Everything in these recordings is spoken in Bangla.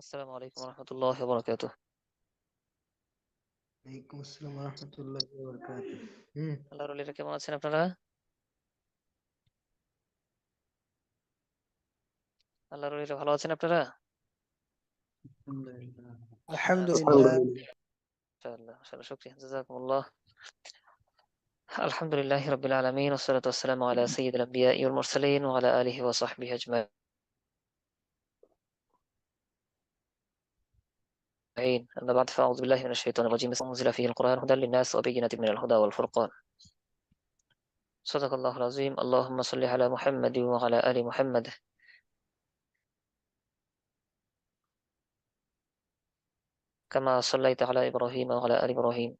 আসসালামু আলাইকুম রহমতুল্লাহ বরকাতুহ। ওয়ালাইকুম আসসালাম রহমতুল্লাহি ওয়া বারাকাতুহু। হুম, আল্লাহর ওলিরা কেমন আছেন আপনারা? আল্লাহর ওলিরা ভালো আছেন আপনারা? আচ্ছা, আলহামদুলিল্লাহ। ইনশাআল্লাহ মাশাআল্লাহ, শুকরিয়া, জাযাকুমুল্লাহ। আলহামদুলিল্লাহি রাব্বিল আলামিন ওয়াসসালাতু ওয়াসসালামু আলা সাইয়্যিদিল আমবিয়াই ওয়াল মুরসালিন ওয়া আলা আলিহি ওয়া সাহবিহি আজমাইন। أما بعد فأعوذ بالله من الشيطان الرجيم. أنزل فيه القرآن هدى للناس وبينات من الهدى والفرقان. صدق الله العظيم. اللهم صل على محمد وعلى آل محمد كما صليت على إبراهيم وعلى آل إبراهيم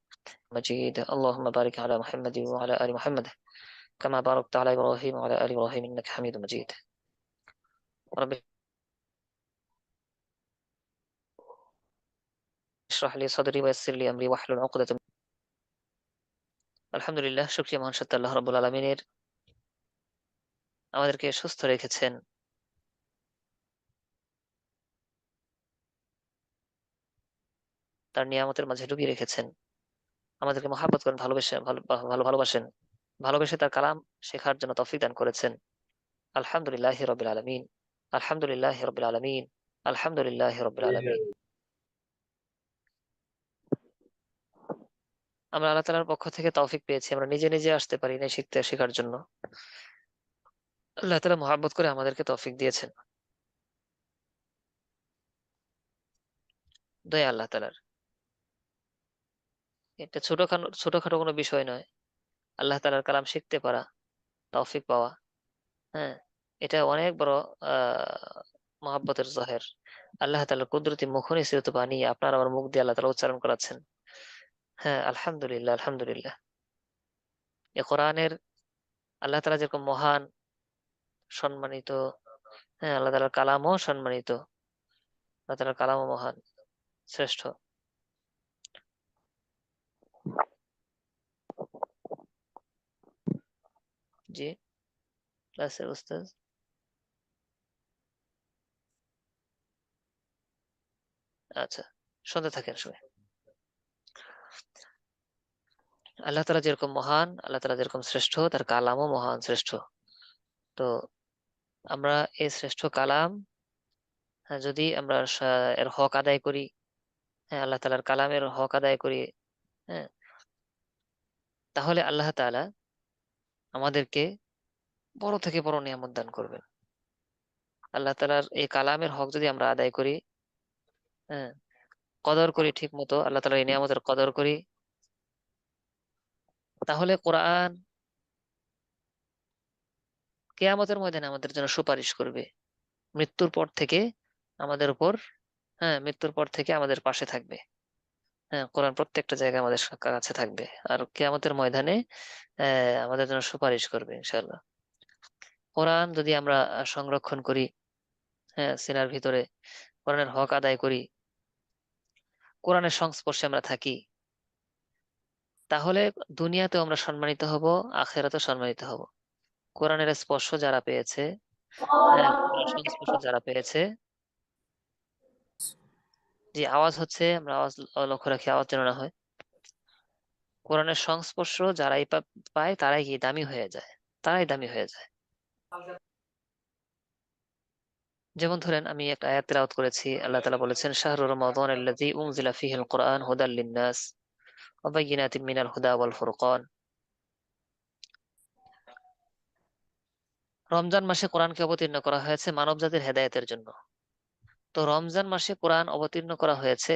مجيد. اللهم بارك على محمد وعلى آل محمد كما باركت على إبراهيم وعلى آل إبراهيم إنك حميد مجيد. رب اشرح لي صدري ويسر لي أمري واحلل عقدة আলহামদুলিল্লাহ, শুকরিয়া মহান সত্তা আল্লাহ রাব্বুল আলামিনের, আমাদেরকে সুস্থ রেখেছেন, তার নিয়ামতের মাঝে ডুবিয়ে রেখেছেন, আমাদেরকে মহাব্বত করেন, ভালোবাসেন, ভালোবেসে তার কালাম শেখার জন্য তৌফিক দান করেছেন। আলহামদুলিল্লাহি রাব্বিল আলামিন, আলহামদুলিল্লাহি রাব্বিল আলামিন, আলহামদুলিল্লাহি রাব্বিল আলামিন। আমরা আল্লাহ তাআলার পক্ষ থেকে তৌফিক পেয়েছি, আমরা নিজে নিজে আসতে পারি না শেখার জন্য। আল্লাহ তাআলা মহাব্বত করে আমাদেরকে তৌফিক দিয়েছেন, দয়া আল্লাহ তাআলার। এটা ছোটখাটো কোনো বিষয় নয়। আল্লাহ তাআলার কালাম শিখতে পারা, তৌফিক পাওয়া, হ্যাঁ, এটা অনেক বড় মহাব্বতের জহের। আল্লাহ তাআলার কুদরতি মুখ নিঃসৃত বাণী আপনার আমার মুখ দিয়ে আল্লাহ তাআলা উচ্চারণ করাচ্ছেন। হ্যাঁ, আলহামদুলিল্লাহ, আলহামদুলিল্লাহ। এ কোরআনের আল্লাহ তাআলা যেরকম মহান, সম্মানিত, হ্যাঁ, আল্লাহ তাআলার কালামও সম্মানিত, আল্লাহ তাআলার কালামও মহান, শ্রেষ্ঠ। জি, ক্লাসের উস্তাদ। আচ্ছা, শুনতে থাকেন সবাই। আল্লাহ তাআলা যেরকম মহান, আল্লাহ তাআলা যেরকম শ্রেষ্ঠ, তার কালামও মহান, শ্রেষ্ঠ। তো আমরা এই শ্রেষ্ঠ কালাম, হ্যাঁ, যদি আমরা এর হক আদায় করি, হ্যাঁ, আল্লাহ তাআলার কালামের হক আদায় করি, হ্যাঁ, তাহলে আল্লাহ তাআলা আমাদেরকে বড় থেকে বড় নিয়ামত দান করবেন। আল্লাহ তাআলার এই কালামের হক যদি আমরা আদায় করি, হ্যাঁ, কদর করি ঠিক মতো, আল্লাহ তাআলার এই নিয়ামতের কদর করি, তাহলে কোরআন কিয়ামতের ময়দানে আমাদের জন্য সুপারিশ করবে। মৃত্যুর পর থেকে আমাদের উপর, হ্যাঁ, মৃত্যুর পর থেকে আমাদের পাশে থাকবে। হ্যাঁ, কোরআন প্রত্যেকটা জায়গায় আমাদের কাছে থাকবে, আর কিয়ামতের ময়দানে আমাদের জন্য সুপারিশ করবে ইনশাআল্লাহ। কোরআন যদি আমরা সংরক্ষণ করি, হ্যাঁ, সিনার ভিতরে কোরআনের হক আদায় করি, কোরআনের সংস্পর্শে আমরা থাকি, তাহলে দুনিয়াতেও আমরা সম্মানিত হব, আখেরাতেও সম্মানিত হব। কোরআনের স্পর্শ যারা পেয়েছে, হ্যাঁ, কোরআনের সংস্পর্শ যারা পেয়েছে, যে আওয়াজ হচ্ছে, আমরা আওয়াজ লক্ষ্য রাখি, আওয়াজ যেন না হয়। কোরআনের সংস্পর্শ যারাই পায় তারাই কি দামি হয়ে যায়, তারাই দামি হয়ে যায়। যেমন ধরেন, আমি একটা আয়াত তেলাওয়াত করেছি, আল্লাহ তাআলা বলেছেন, শাহরু রমাদান আল্লাযী উনজিলা ফীহিল কুরআন হুদাল লিন-নাস ওয়া বায়্যিনাতিম মিনাল হুদা ওয়াল ফুরকান। রমজান মাসে কোরআনকে অবতীর্ণ করা হয়েছে মানব জাতির হেদায়েতের জন্য। তো রমজান মাসে কোরআন অবতীর্ণ করা হয়েছে,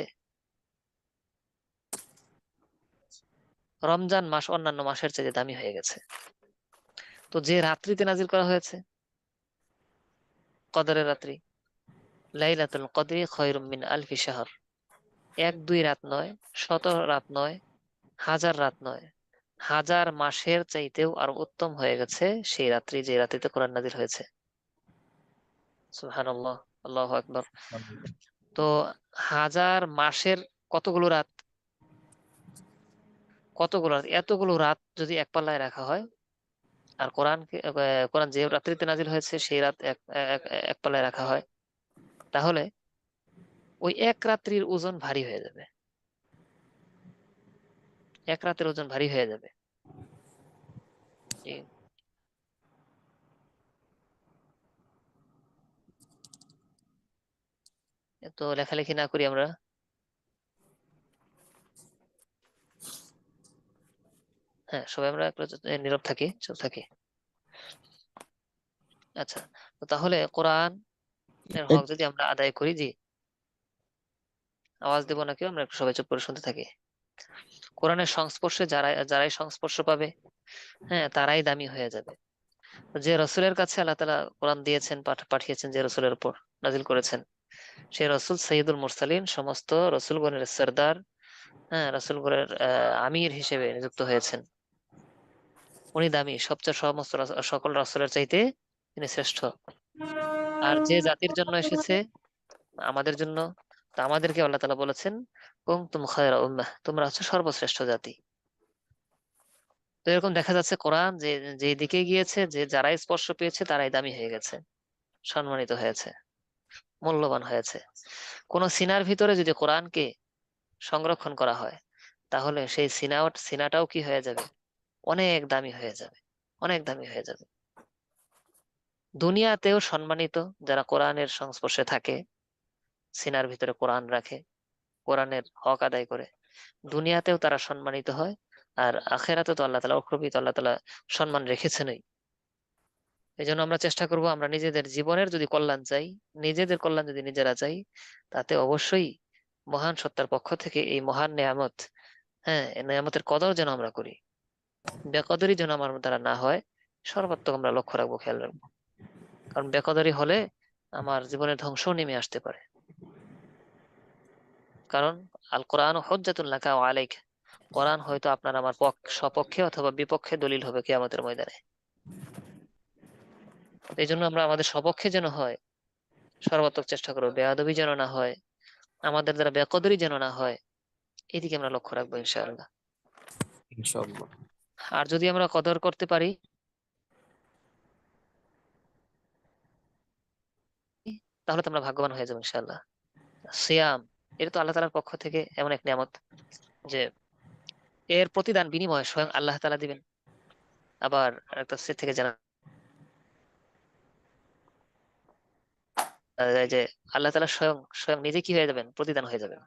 রমজান মাস অন্যান্য মাসের চেয়ে দামি হয়ে গেছে। তো যে রাত্রিতে নাজিল করা হয়েছে, কদরের রাত্রি, লাইলাতুল কদরি খায়রুম মিন আলফি শাহর, এক দুই রাত নয়, শত রাত নয়, হাজার রাত নয়, হাজার মাসের চাইতেও আরো উত্তম হয়ে গেছে সেই রাত্রি যে রাত্রিতে কোরআন নাজিল হয়েছে। সুবহানাল্লাহ, আল্লাহু আকবার। তো হাজার মাসের কতগুলো রাত, কতগুলো রাত, এতগুলো রাত যদি এক পাল্লায় রাখা হয়, আর কোরআন যে রাত্রিতে নাজিল হয়েছে সেই রাত এক এক এক পাল্লায় রাখা হয়, তাহলে ওই এক রাত্রির ওজন ভারী হয়ে যাবে, এক রাতের ওজন ভারী হয়ে যাবে। জি। তো লেখালেখি না করি আমরা। হ্যাঁ, সবাই আমরা একটু নীরব থাকি, চুপ থাকি। আচ্ছা, তো তাহলে কোরআন এর হক যদি আমরা আদায় করি, জি, আওয়াজ দেবো না কেউ, আমরা একটু সবাই চুপ করে শুনতে থাকি। কোরআনের সংস্পর্শে যারাই সংস্পর্শ পাবে, হ্যাঁ, তারাই দামি হয়ে যাবে। যে রসুলের কাছে আল্লাহ তাআলা কোরআন দিয়েছেন, পাঠিয়েছেন, যে রসুলের উপর নাজিল করেছেন, সেই রসুল সৈয়দুল মুরসালিন, সমস্ত রসুলগণের সর্দার, হ্যাঁ, রসুলগণের আমির হিসেবে নিযুক্ত হয়েছেন। উনি দামি, সবচেয়ে সমস্ত সকল রসুলের চাইতে তিনি শ্রেষ্ঠ। আর যে জাতির জন্য এসেছে, আমাদের জন্য, তা আমাদেরকে আল্লাহ তাআলা বলেছেন, কুনতুম খায়রা উম্মাহ, তোমরা হচ্ছে সর্বশ্রেষ্ঠ জাতি। তো এরকম দেখা যাচ্ছে কোরআন যে যে দিকে গিয়েছে, যে যারাই স্পর্শ পেয়েছে তারাই দামি হয়ে গেছে, সম্মানিত হয়েছে, মূল্যবান হয়েছে। কোন সিনার ভিতরে যদি কোরআনকে সংরক্ষণ করা হয়, তাহলে সেই সিনাটাও কি হয়ে যাবে, অনেক দামি হয়ে যাবে, অনেক দামি হয়ে যাবে। দুনিয়াতেও সম্মানিত যারা কোরআনের সংস্পর্শে থাকে, সিনার ভিতরে কোরআন রাখে, কোরআনের হক আদায় করে, দুনিয়াতেও তারা সম্মানিত হয়। আর আখেরাতে তো আল্লাহ তাআলা অপ্রকৃত আল্লাহ তাআলা সম্মান রেখেছেনই। এই জন্য আমরা চেষ্টা করব, আমরা নিজেদের জীবনের যদি কল্যাণ চাই, নিজেদের কল্যাণ যদি নিজেরা চাই, তাতে অবশ্যই মহান সত্তার পক্ষ থেকে এই মহান নেয়ামত, হ্যাঁ, এই নেয়ামতের কদর যেন আমরা করি, বেকদরি যেন আমার দ্বারা না হয়, সর্বাত্মক আমরা লক্ষ্য রাখবো, খেয়াল রাখবো। কারণ বেকদরি হলে আমার জীবনের ধ্বংসও নেমে আসতে পারে। কারণ আল কোরআন হুজ্জাতুন লাকা ওয়া আলাইক, কোরআন হয়তো আপনার আমার সপক্ষে অথবা বিপক্ষে দলিল হবে কিয়ামতের ময়দানে। এই জন্য আমরা আমাদের সপক্ষে যেন হয়, সর্বাত্মক চেষ্টা করবো, বেয়াদবি যেন না হয়, আমাদের দ্বারা বেকদরি যেন না হয়, এদিকে আমরা লক্ষ্য রাখবো ইনশাআল্লাহ। ইনশাআল্লাহ। আর যদি আমরা কদর করতে পারি, তাহলে তো আমরা ভাগ্যবান হয়ে যাবো ইনশাআল্লাহ। সিয়াম, এটা তো আল্লাহ তাআলার পক্ষ থেকে এমন এক নিয়ামত, যে এর প্রতিদান বিনিময় স্বয়ং আল্লাহ তাআলা দিবেন। আবার একটা সে থেকে জানা যায় যে আল্লাহ তাআলা স্বয়ং স্বয়ং নিজে কি হয়ে যাবেন, প্রতিদান হয়ে যাবেন।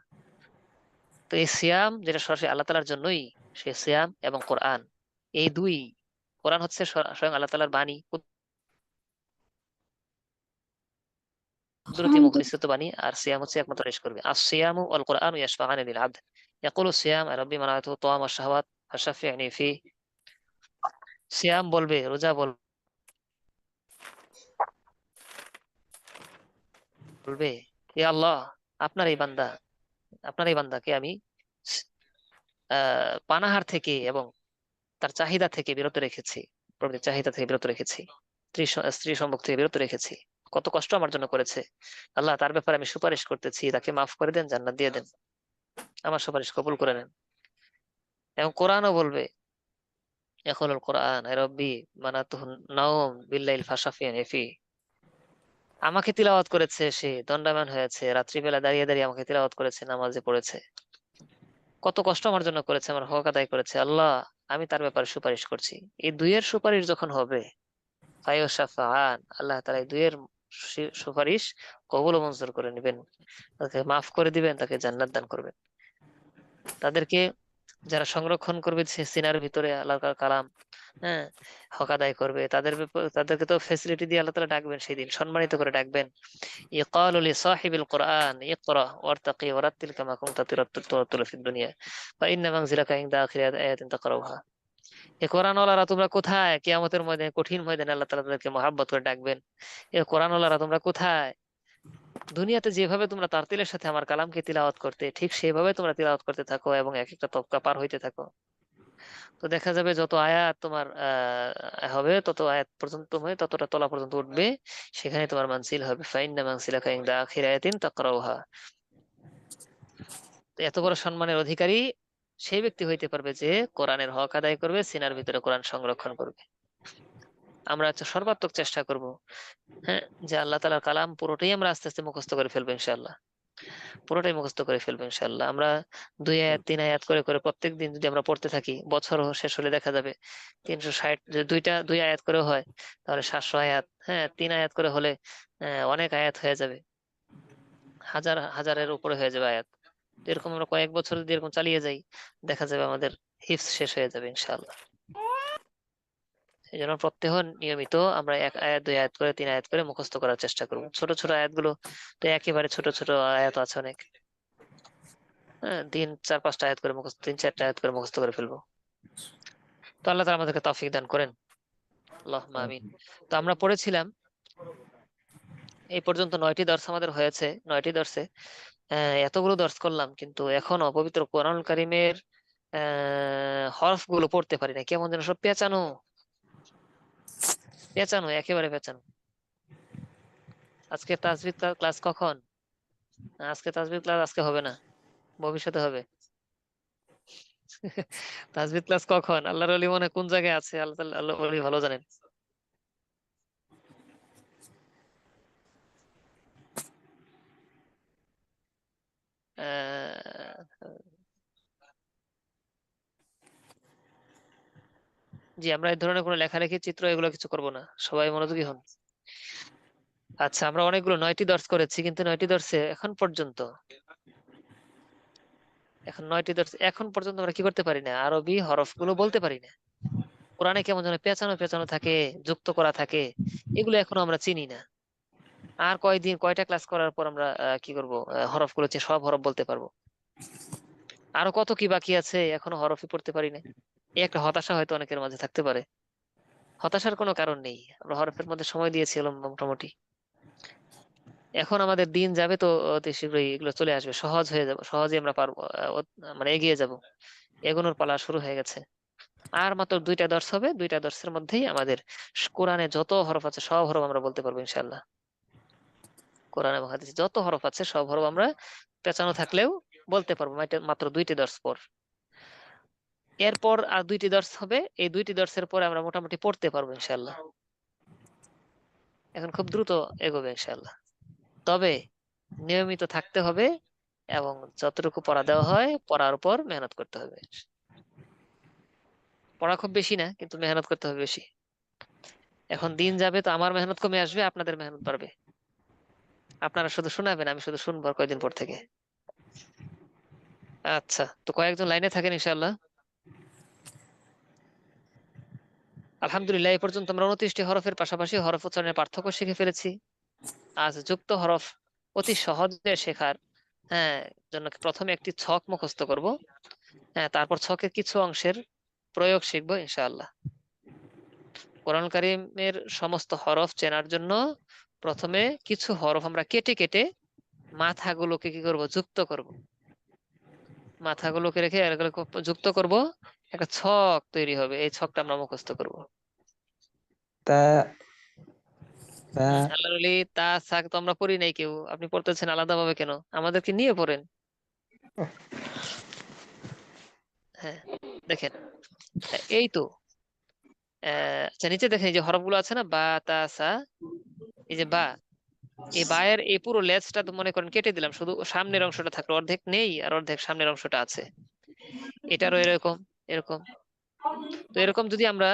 তো এই সিয়াম যেটা সরাসরি আল্লাহ তাআলার জন্যই, সে সিয়াম এবং কোরআন, এই দুই, কোরআন হচ্ছে স্বয়ং আল্লাহ তাআলার বাণী, কুদরতি মুখনিসৃত বাণী, আর সিয়াম হচ্ছে একমাত্র পেশ করবে। আর সিয়ামু ওয়াল কোরআনু ইয়াশফাআনি লিল আবদ, ইয়াকুলু সিয়াম রাব্বি মানাতু তাআম ওয়াশ শাহওয়াত ফাশাফি'নি ফি। সিয়াম বলবে, রোজা বলবে, ইয়া আল্লাহ, আপনার এই বান্দা, আপনার এই বান্দাকে আমি পানাহার থেকে এবং তার চাহিদা থেকে বিরত রেখেছি, প্রকৃতির চাহিদা থেকে বিরত রেখেছি, স্ত্রী সম্ভোগ থেকে বিরত রেখেছি। কত কষ্ট আমার জন্য করেছে, আল্লাহ তার ব্যাপারে আমি সুপারিশ করতেছি, তাকে মাফ করে দেন, জান্নাত দিয়ে দেন, আমার সুপারিশ কবুল করে নেন। এবং কোরআনও বলবে, ইয়াকুলুল কোরআন আয় রব্বি মানাতুহু নাওম বিল্লাইল ফাশাফিনি ফি। আমাকে তিলাওয়াত করেছে, সে দণ্ডায়মান হয়েছে, রাত্রিবেলা দাঁড়িয়ে দাঁড়িয়ে আমাকে তিলাওয়াত করেছে, নামাজে পড়েছে, কত কষ্ট আমার জন্য করেছে, আমার হক আদায় করেছে, আল্লাহ আমি তার ব্যাপারে সুপারিশ করছি। এই দুইয়ের সুপারিশ যখন হবে, ফায়ুশাফাআন, আল্লাহ তাআলা এই দুইয়ের সুপারিশ কবুল ও মঞ্জুর করে নেবেন, তাকে মাফ করে দিবেন, তাকে জান্নাত দান করবেন। তাদেরকে যারা সংরক্ষণ করবে সিনার ভিতরে আল্লাহর কালাম, হ্যাঁ, হক আদায় করবে, তাদেরকে তো ফেসিলিটি দিয়ে আল্লাহ তাআলা ডাকবেন, সেই দিন সম্মানিত করে ডাকবেন। ইকালু লিসাহিবিল কোরআন ইকরা ওয়ারতাকি ওয়ারাত্তিল কামা কুনতা তুরাত্তিলু ফিদ দুনিয়া ফাইন্না মানজিলাকা ইনদা আখিরি আয়াতিন তাকরাউহা। এ কোরআনওয়ালারা তোমরা কোথায়, কিয়ামতের ময়দানে, কঠিন ময়দানে আল্লাহ তাআলা তাদেরকে মহাব্বত করে ডাকবেন। এ কোরআনওয়ালারা তোমরা কোথায়, দুনিয়াতে যেভাবে তোমরা তারতিলের সাথে আমার কালামকে তিলাওয়াত করতে, ঠিক সেভাবে তোমরা তিলাওয়াত করতে থাকো এবং এক একটা তবকা পার হইতে থাকো। তো দেখা যাবে যত আয়াত তোমার হবে, তত আয়াত পর্যন্ত হয়ে ততটা তলা পর্যন্ত উঠবে, সেখানে তোমার মানসিল হবে। ফাইন্না মানসিলাকা ইনদা আখিরি আয়াতিন তাকরাউহা। তো এত বড় সম্মানের অধিকারী সেই ব্যক্তি হইতে পারবে যে কোরআনের হক আদায় করবে, সিনার ভিতরে কোরআন সংরক্ষণ করবে। আমরা সর্বাত্মক চেষ্টা করব, হ্যাঁ, যে আল্লাহ তাআলার কালাম পুরোটাই আমরা আস্তে আস্তে মুখস্থ করে ফেলবো ইনশাআল্লাহ। পুরোটাই মুখস্থ করে ফেলবো ইনশাল্লাহ। আমরা 2 আয়াত 3 আয়াত করে করে প্রত্যেকদিন যদি আমরা পড়তে থাকি, বছর শেষ হলে দেখা যাবে 360, যে 2 আয়াত করে হয় তাহলে 700 আয়াত, হ্যাঁ 3 আয়াত করে হলে অনেক আয়াত হয়ে যাবে, হাজার হাজারের উপরে হয়ে যাবে আয়াত। তো এরকম আমরা কয়েক বছর যদি এরকম চালিয়ে যাই, দেখা যাবে আমাদের হিফজ শেষ হয়ে যাবে ইনশাআল্লাহ। এই জন্য প্রত্যহ নিয়মিত আমরা 1 আয়াত 2 আয়াত করে 3 আয়াত করে মুখস্থ করার চেষ্টা করবো। ছোট ছোট আয়াতগুলো তো একেবারে ছোট ছোট আয়াত আছে অনেক, হ্যাঁ দিন 4-5টা আয়াত করে মুখস্থ, 3-4টা আয়াত করে মুখস্থ করে ফেলবো। তো আল্লাহ তাআলা আমাদেরকে তৌফিক দান করেন, আল্লাহুম্মা আমিন। তো আমরা পড়েছিলাম এই পর্যন্ত 9টি দর্স আমাদের হয়েছে। 9টি দর্সে এতগুলো দর্স করলাম, কিন্তু এখনো পবিত্র কোরআনুল কারীমের হরফ গুলো পড়তে পারি না, কেমন যেন সব পেঁচানো পেঁচানো, একেবারে পেঁচানো। আজকে তাজবিদ ক্লাস কখন? আজকে তাজবিদ ক্লাস আজকে হবে না, ভবিষ্যতে হবে। তাজবিদ ক্লাস কখন? আল্লাহর ওলি মনে হয় কোন জায়গায় আছে, আল্লাহ ওলি ভালো জানেন। আহ, জি, আমরা এই ধরনের কোনো লেখালেখি, চিত্র এগুলো কিছু করব না, সবাই মনোযোগী হন। আচ্ছা, আমরা অনেকগুলো 9টি দর্স করেছি, কিন্তু 9টি দর্সে এখন 9টি দর্স এখন পর্যন্ত আমরা কি করতে পারি না, আরবি হরফ গুলো বলতে পারি না। কোরআনে কেমন যেন পেঁচানো পেঁচানো থাকে, যুক্ত করা থাকে, এগুলো এখনো আমরা চিনি না। আর কয়টা ক্লাস করার পর আমরা কি করব, হরফ গুলো সব হরফ বলতে পারবো। আরো কত কি বাকি আছে, এখনো হরফই পড়তে পারি না। এই একটা হতাশা হয়তো অনেকের মাঝে থাকতে পারে। হতাশার কোনো কারণ নেই, আমরা হরফের মধ্যে সময় দিয়েছিলাম মোটামুটি। এখন আমাদের দিন যাবে তো অতি শীঘ্রই এগুলো চলে আসবে, সহজ হয়ে যাবে, সহজে আমরা পারবো, মানে এগিয়ে যাব। এগোনোর পালা শুরু হয়ে গেছে। আর মাত্র 2টা দর্স হবে, 2টা দর্সের মধ্যেই আমাদের কোরআনে যত হরফ আছে সব হরফ আমরা বলতে পারবো ইনশাল্লাহ। কোরআন এবং হাদিসে যত হরফ আছে সব হরফ আমরা পেঁচানো থাকলেও বলতে পারবো, মাত্র 2টি দর্স পর। এরপর আর 2টি দর্স হবে, এই 2টি দর্সের পরে আমরা মোটামুটি পড়তে পারবো ইনশাল্লাহ। এখন খুব দ্রুত এগোবে ইনশাল্লাহ। তবে নিয়মিত থাকতে হবে, এবং যতটুকু পড়া দেওয়া হয় পড়ার উপর মেহনত করতে হবে। পড়া খুব বেশি না, কিন্তু মেহনত করতে হবে বেশি। এখন দিন যাবে তো আমার মেহনত কমে আসবে, আপনাদের মেহনত বাড়বে। আপনারা শুধু শোনাবেন, আমি শুধু শুনবো আর কয়েকদিন পর থেকে। আচ্ছা, তো কয়েকজন লাইনে থাকেন ইনশাআল্লাহ। আলহামদুলিল্লাহ, এই পর্যন্ত আমরা 29টি হরফের পাশাপাশি হরফ উচ্চারণের পার্থক্য শিখে ফেলেছি। আজ যুক্ত হরফ অতি সহজে শেখার জন্য প্রথমে একটি ছক মুখস্থ করব, তারপর ছকের কিছু অংশের প্রয়োগ শিখবো ইনশাআল্লাহ। কোরআন কারীমের সমস্ত হরফ চেনার জন্য প্রথমে কিছু হরফ আমরা কেটে কেটে মাথাগুলোকে কি করব, যুক্ত করব। মাথাগুলোকে রেখে এগুলোকে যুক্ত করব, একটা ছক তৈরি হবে, এই ছকটা আমরা মুখস্থ করব। তা তা আল্লাহর ওলি তা সাক তো আমরা পড়ি নাই কেউ, আপনি পড়তেছেন আলাদা ভাবে কেন? আমাদেরকে নিয়ে পড়েন। হ্যাঁ, দেখেন, এই তো আচ্ছা, নিচে দেখেন এই যে হরফগুলো আছে না, বা তা সা, এই যে বা, এই বায়ের এই পুরো লেজটা তো মনে করেন কেটে দিলাম, শুধু সামনের অংশটা থাকলো, অর্ধেক নেই আর অর্ধেক সামনের অংশটা আছে। এটারও এরকম এরকম। তো এরকম যদি আমরা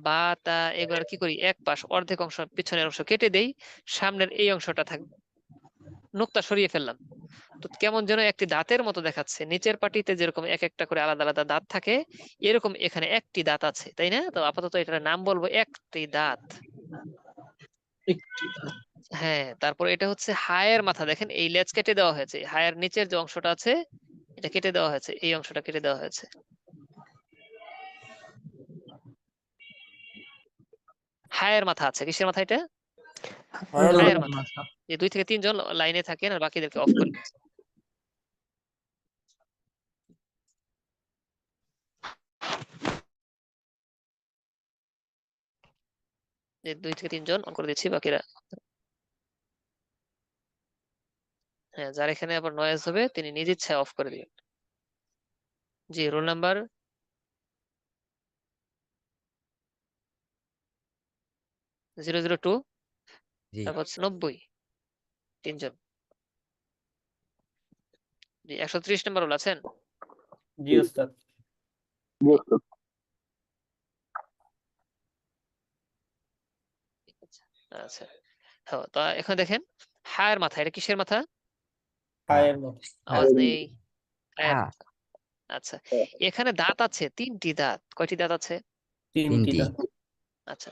বা তা এগুলো কি করি, এক পাশ অর্ধেক অংশ পিছনের অংশ কেটে দেই, সামনের এই অংশটা থাকবে, নুকতা সরিয়ে ফেললাম, তো কেমন যেন একটি দাঁতের মতো দেখাচ্ছে। নিচের পাটিতে যেরকম এক একটা করে আলাদা আলাদা দাঁত থাকে, এরকম এখানে একটি দাঁত আছে, তাই না? তো আপাতত এটার নাম বলবো একটি দাঁত। একটি হ্যাঁ, তারপর এটা হচ্ছে হায়ের মাথা, দেখেন এই লেজ কেটে দেওয়া হয়েছে, হায়ের নিচের যে অংশটা আছে এটা কেটে দেওয়া হয়েছে, এই অংশটা কেটে দেওয়া হয়েছে। হায়ের মাথা আছে, কিসের মাথা এটা? হায়ের মাথা। যে 2 থেকে 3 জন লাইনে থাকেন আর বাকিদেরকে অফ করি। যে 2 থেকে 3 জন অন করে দিচ্ছি, বাকিরা হ্যাঁ, যার এখানে আবার নয়েজ হবে তিনি নিজ ইচ্ছায় অফ করে দিবেন। জি, রোল নাম্বার 002, জি তারপর হচ্ছে 90, 3 জন। জি 130 নম্বর রুল আছেন? জি ওস্তাদ। আচ্ছা হ্যাঁ, তা এখন দেখেন হায়ের মাথা, এটা কিসের মাথা? হায়ের মতো। আওয়াজ নেই। হায়ের হ্যাঁ। মাথা। আচ্ছা এখানে দাঁত আছে 3টি দাঁত, কয়টি দাঁত আছে? 3টি তিনটি। দাঁত। আচ্ছা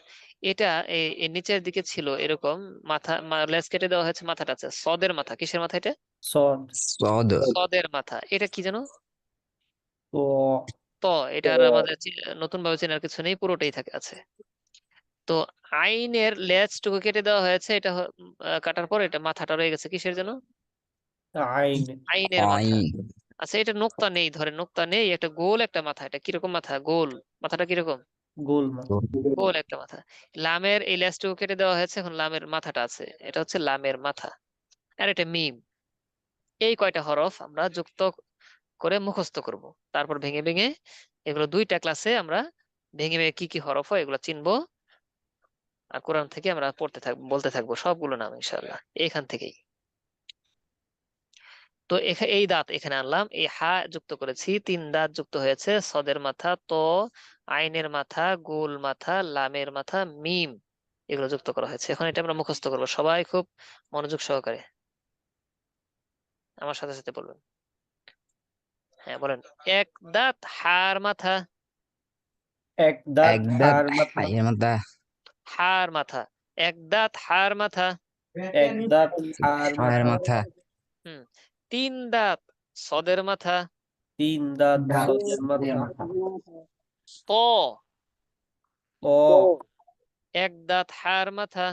এটা এর নিচের দিকে ছিল এরকম মাথা, লেজ কেটে দেওয়া হয়েছে, মাথাটা আছে সদের মাথা, কিসের মাথা এটা? সদ। সদ। সদের মাথা। এটা কি জানো? তো তো এটার আমাদের নতুন ভাবে চেনার কিছু নেই, পুরোটাই থাকে আছে। তো আইনের লেজটুকু কেটে দেওয়া হয়েছে, এটা কাটার পর এটা মাথাটা রয়ে গেছে কিসের জন্য? আইন। আইনের মাথা। আইন। আচ্ছা এটা নোক্তা নেই, ধরেন নোক্তা নেই, একটা গোল একটা মাথা, এটা কিরকম মাথা? গোল। মাথাটা কিরকম? গোল মাথা। গোল একটা মাথা। লামের এই লেজটুকু কেটে দেওয়া হয়েছে, এখন লামের মাথাটা আছে, এটা হচ্ছে লামের মাথা। আর এটা মিম। এই কয়টা হরফ আমরা যুক্ত করে মুখস্থ করব, তারপর ভেঙে ভেঙে এগুলো 2টা ক্লাসে আমরা ভেঙে ভেঙে কি কি হরফ হয় এগুলো চিনবো, আর কোরআন থেকে আমরা পড়তে থাকবো, বলতে থাকবো সবগুলো নাম ইনশাআল্লাহ এখান থেকেই। তো এই দাঁত এখানে আনলাম, এই হা যুক্ত করেছি, 3 দাঁত যুক্ত হয়েছে, সদের মাথা, ত, আইনের মাথা, গোল মাথা, লামের মাথা, মিম, এগুলো যুক্ত করা হয়েছে। এখন এটা আমরা মুখস্থ করবো, সবাই খুব মনোযোগ সহকারে আমার সাথে সাথে বলবেন। হ্যাঁ বলেন। এক দাঁত হার মাথা। এক দাঁত এক দাঁত হার মাথা। হাইয়ের মাথা। হার মাথা। এক দাঁত হার মাথা। এক দাঁত হার হায়ের মাথা। মাথা। হুম। 3 দাঁত সদের মাথা। 3 দাঁত সদের মাথা। ত। ও এক দাঁত হার মাথা।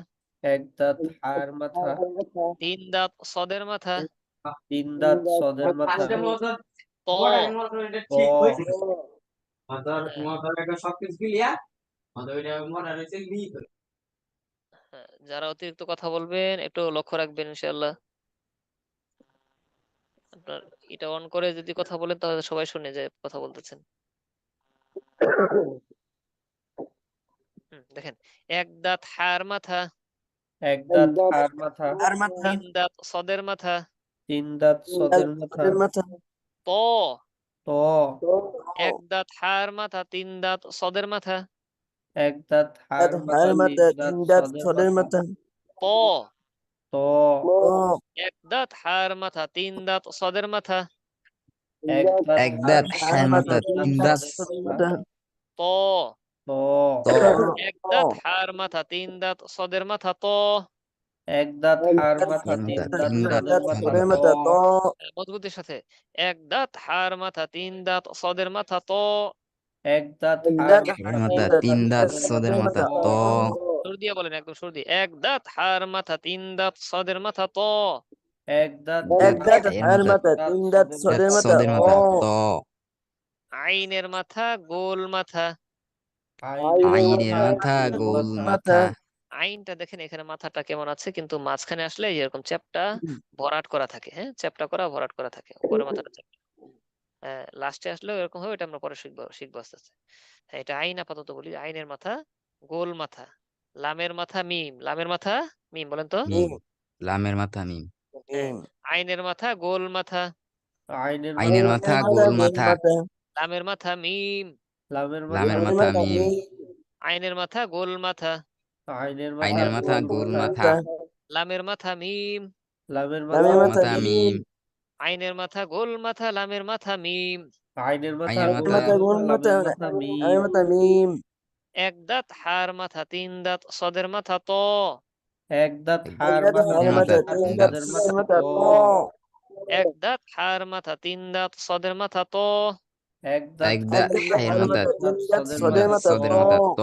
এক দাঁত হার মাথা। 3 দাঁত সদের মাথা। 3 দাঁত সদের মাথা। ত। ও হ্যাঁ, যারা অতিরিক্ত কথা বলবেন একটু লক্ষ্য রাখবেন ইনশাআল্লাহ। আপনার এটা অন করে যদি কথা বলেন তাহলে সবাই শুনে যে কথা বলতেছেন। দেখেন। এক দাঁত হার মাথা। এক দাঁত হার মাথা। 3 দাঁত সদের মাথা। 3 দাঁত সদের মাথা। ত। তো এক দাঁত হার মাথা, 3 দাঁত সদের মাথা। এক দাঁত হার মাথা। 3 দাঁত সদের মাথা। ত। তো এক দাঁত হার মাথা, 3 দাঁত সদের মাথা। এক দাঁত এক দাঁত হায়ের মাথা। 3 দাঁত। সদের মাথা। ত। তো ত। এক দাঁত হার মাথা, 3 দাঁত সদের মাথা। ত। এক দাঁত হার মাথা। হায়ের 3 মাথা। দাঁত 3 দাঁত সদের সদের মাথা। মাথা। তো মজবুতির সাথে। এক দাঁত হার মাথা, 3 দাঁত সদের মাথা। ত। এক দাঁত হার হায়ের মাথা। মাথা। 3 3 দাঁত দাঁত সদের সদের মাথা। মাথা। ত। সুর দিয়ে বলেন, একদম সুর দিয়ে। এক দাঁত হার মাথা, 3 দাঁত সদের মাথা। ত। এক দাঁত এক দাঁত হায়ের মাথা। 3 দাঁত দাঁত সদের সদের মাথা। ত। আইনের মাথা, গোল মাথা। আইনের মাথা। গোল মাথা। আইনটা দেখেন এখানে মাথাটা কেমন আছে, কিন্তু মাঝখানে আসলে এরকম চ্যাপটা ভরাট করা থাকে। হ্যাঁ, চ্যাপটা করা ভরাট করা থাকে, উপরে মাথাটা চ্যাপ্টা। হ্যাঁ, লাস্টে আসলেও এরকম হবে, এটা আমরা পরে শিখবো আস্তে আস্তে। হ্যাঁ, এটা আইন আপাতত বলি। আইনের মাথা, গোল মাথা, লামের মাথা, মিম। লামের মাথা, মিম বলেন তো। মিম। লামের মাথা। মিম। হ্যাঁ, আইনের মাথা, গোল মাথা, আইনের আইনের মাথা। গোল মাথা। লামের মাথা, মিম। লামের লামের মাথা। মাথা। মিম। আইনের মাথা, গোল মাথা, আইনের আইনের মাথা। গোল গোল মাথা। মাথা। লামের মাথা, মিম। লামের মাথা। মিম। আইনের মাথা, গোল মাথা, লামের মাথা, মিম। আইনের মাথা। আইনের মাথা। গোল মাথা। লামের মাথা। মিম। এক দাঁত হার মাথা, 3 দাঁত সদের মাথা। ত। এক দাঁত হার হায়ের মাথা। 3 দাঁত সদের মাথা। তো এক দাঁত হার মাথা, 3 দাঁত সদের মাথা। ত। এক দাঁত এক দাঁত হায়ের মাথা। সদের 3 দাঁত মাথা। সদের মাথা। ত।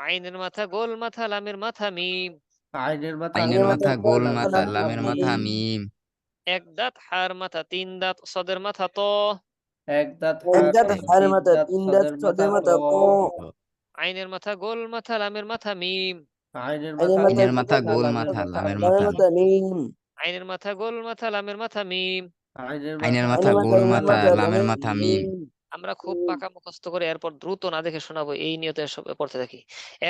আইনের মাথা, গোল মাথা, লামের মাথা, মিম। আইনের মাথা। আইনের মাথা। গোল মাথা। লামের লামের মাথা। মিম। এক দাঁত হার মাথা, 3 দাঁত সদের মাথা। ত। এক দাঁত হার মাথা। 3 দাঁত সদের মাথা। তো আইনের মাথা, গোল মাথা, লামের মাথা, মিম। আইনের আইনের মাথা। মাথা। গোল মাথা। লামের মাথা। আইনের মাথা, গোল মাথা, লামের মাথা, মিম। আইনের মাথা। গোল মাথা। লামের মাথা। মিম। আমরা খুব পাকা মুখস্থ করে এরপর দ্রুত না দেখে শোনাবো, এই নিয়তে পড়তে থাকি।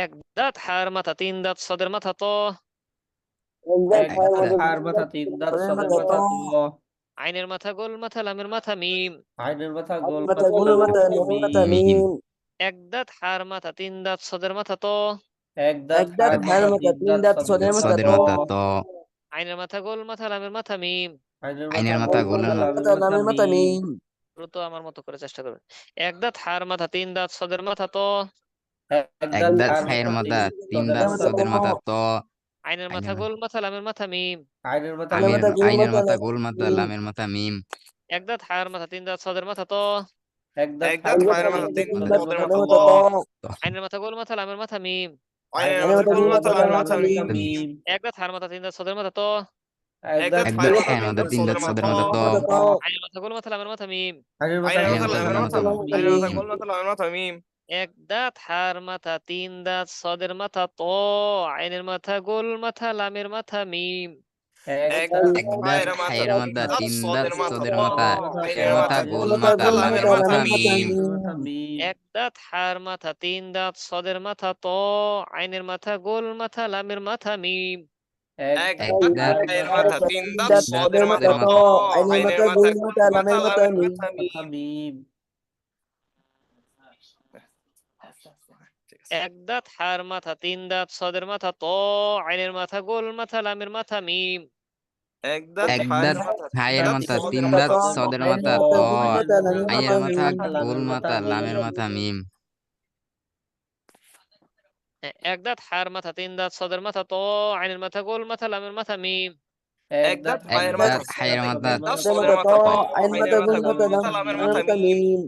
এক দাঁত হার মাথা, 3 দাঁত সদের মাথা। ত। এক দাঁত হার মাথা। 3 দাঁত সদের মাথা। তো আইনের মাথা গোল মাথা লামের মাথা মিম। আইনের মাথা গোল মাথা গুল মাথা লামের মাথা মিম। মিম। এক দাঁত হার মাথা তিন দাঁত সদের মাথা তো। এক দাঁত এক দাঁত হার মাথা তিন দাঁত সদের মাথা সদের তো। মাথা ত। আইনের মাথা গোল মাথা লামের মাথা মিম। আইনের আইনের মাথা মাথা গোল গোলের মাথা মাথা। লামের মাথা লামের মাথা মিম। দ্রুত আমার মতো করে চেষ্টা করবেন। এক দাঁত হার মাথা তিন দাঁত সদের মাথা তো। এক এক দাঁত দাঁত হার হায়ের মাথা মাথা তিন সদের দাঁত মাথা সদের মাথা ত। আইনের মাথা আইনের গোল মাথা লামের মাথা মিম। আইনের মাথা আমির মাথা গুল আইনের মাথা মাথা লামের গোল মাথা মাথা মিম। লামের মাথা মিম। এক দাঁত হার মাথা তিন দাঁত সদের মাথা তো। এক দাঁত এক হার দাঁত মাথা হার তিন মাথা দাঁত তিন সদের দাঁত মাথা সদের ত। মাথা তো। আইনের মাথা গোল মাথা লামের মাথা মিম। আইনের আইনের মাথা মাথা গুল গোল মাথা মাথা লামের লামের মাথা মাথা মিম। মিম। এক দাঁত হার মাথা তিন দাঁত সদের মাথা তো। এক দাঁত এক হার দাঁত মাথা হায়ের মাথা তিন দাঁত সদের মাথা ত। মাথা তো। আইনের মাথা গোল মাথা লামের মাথা মিম। আইনের মাথা আইনের গোল মাথা মাথা গোল লামের মাথা মাথা মিম। মিম। এক দাঁত হার মাথা তিন দাঁত সদের মাথা তো। আইনের মাথা গোল মাথা লামের মাথা মিম। এক দাঁত এক দাঁত হায়ের মাথা তিন দাঁত সদের মাথা আইনের মাথা মাথা গোল মাথা মাথা গুল লামের মাথা মাথা লামের মাথা মিম। মিম। মিম। এক দাঁত হার মাথা তিন দাঁত সদের মাথা তো। আইনের মাথা গোল মাথা লামের মাথা মিম। এক এক দাঁত দাঁত তিন তিন দাঁত দাঁত সদের মাথা সদের তো। মাথা আইনের মাথা গুল মাথা লামের মাথা মিম। মাথা মিম। এক দাঁত হার মাথা তিন দাঁত সদের মাথা তো। আইনের মাথা গোল মাথা লামের মাথা মিম। এক দাঁত হায়ের মাথা তিন মাথা দাঁত তো। সদের আইনের মাথা মাথা ত। গুল মাথা লামের মাথা আইনের মাথা মিম। গোল মাথা লামের মাথা মিম। এক দাঁত হার মাথা তিন দাঁত সদের মাথা তো। আইনের মাথা গোল মাথা লামের মাথা মিম। এক দাঁত এক দাঁত হায়ের মাথা সদের মাথা তো। আইনের মাথা গুল মাথা লামের মাথা মিম।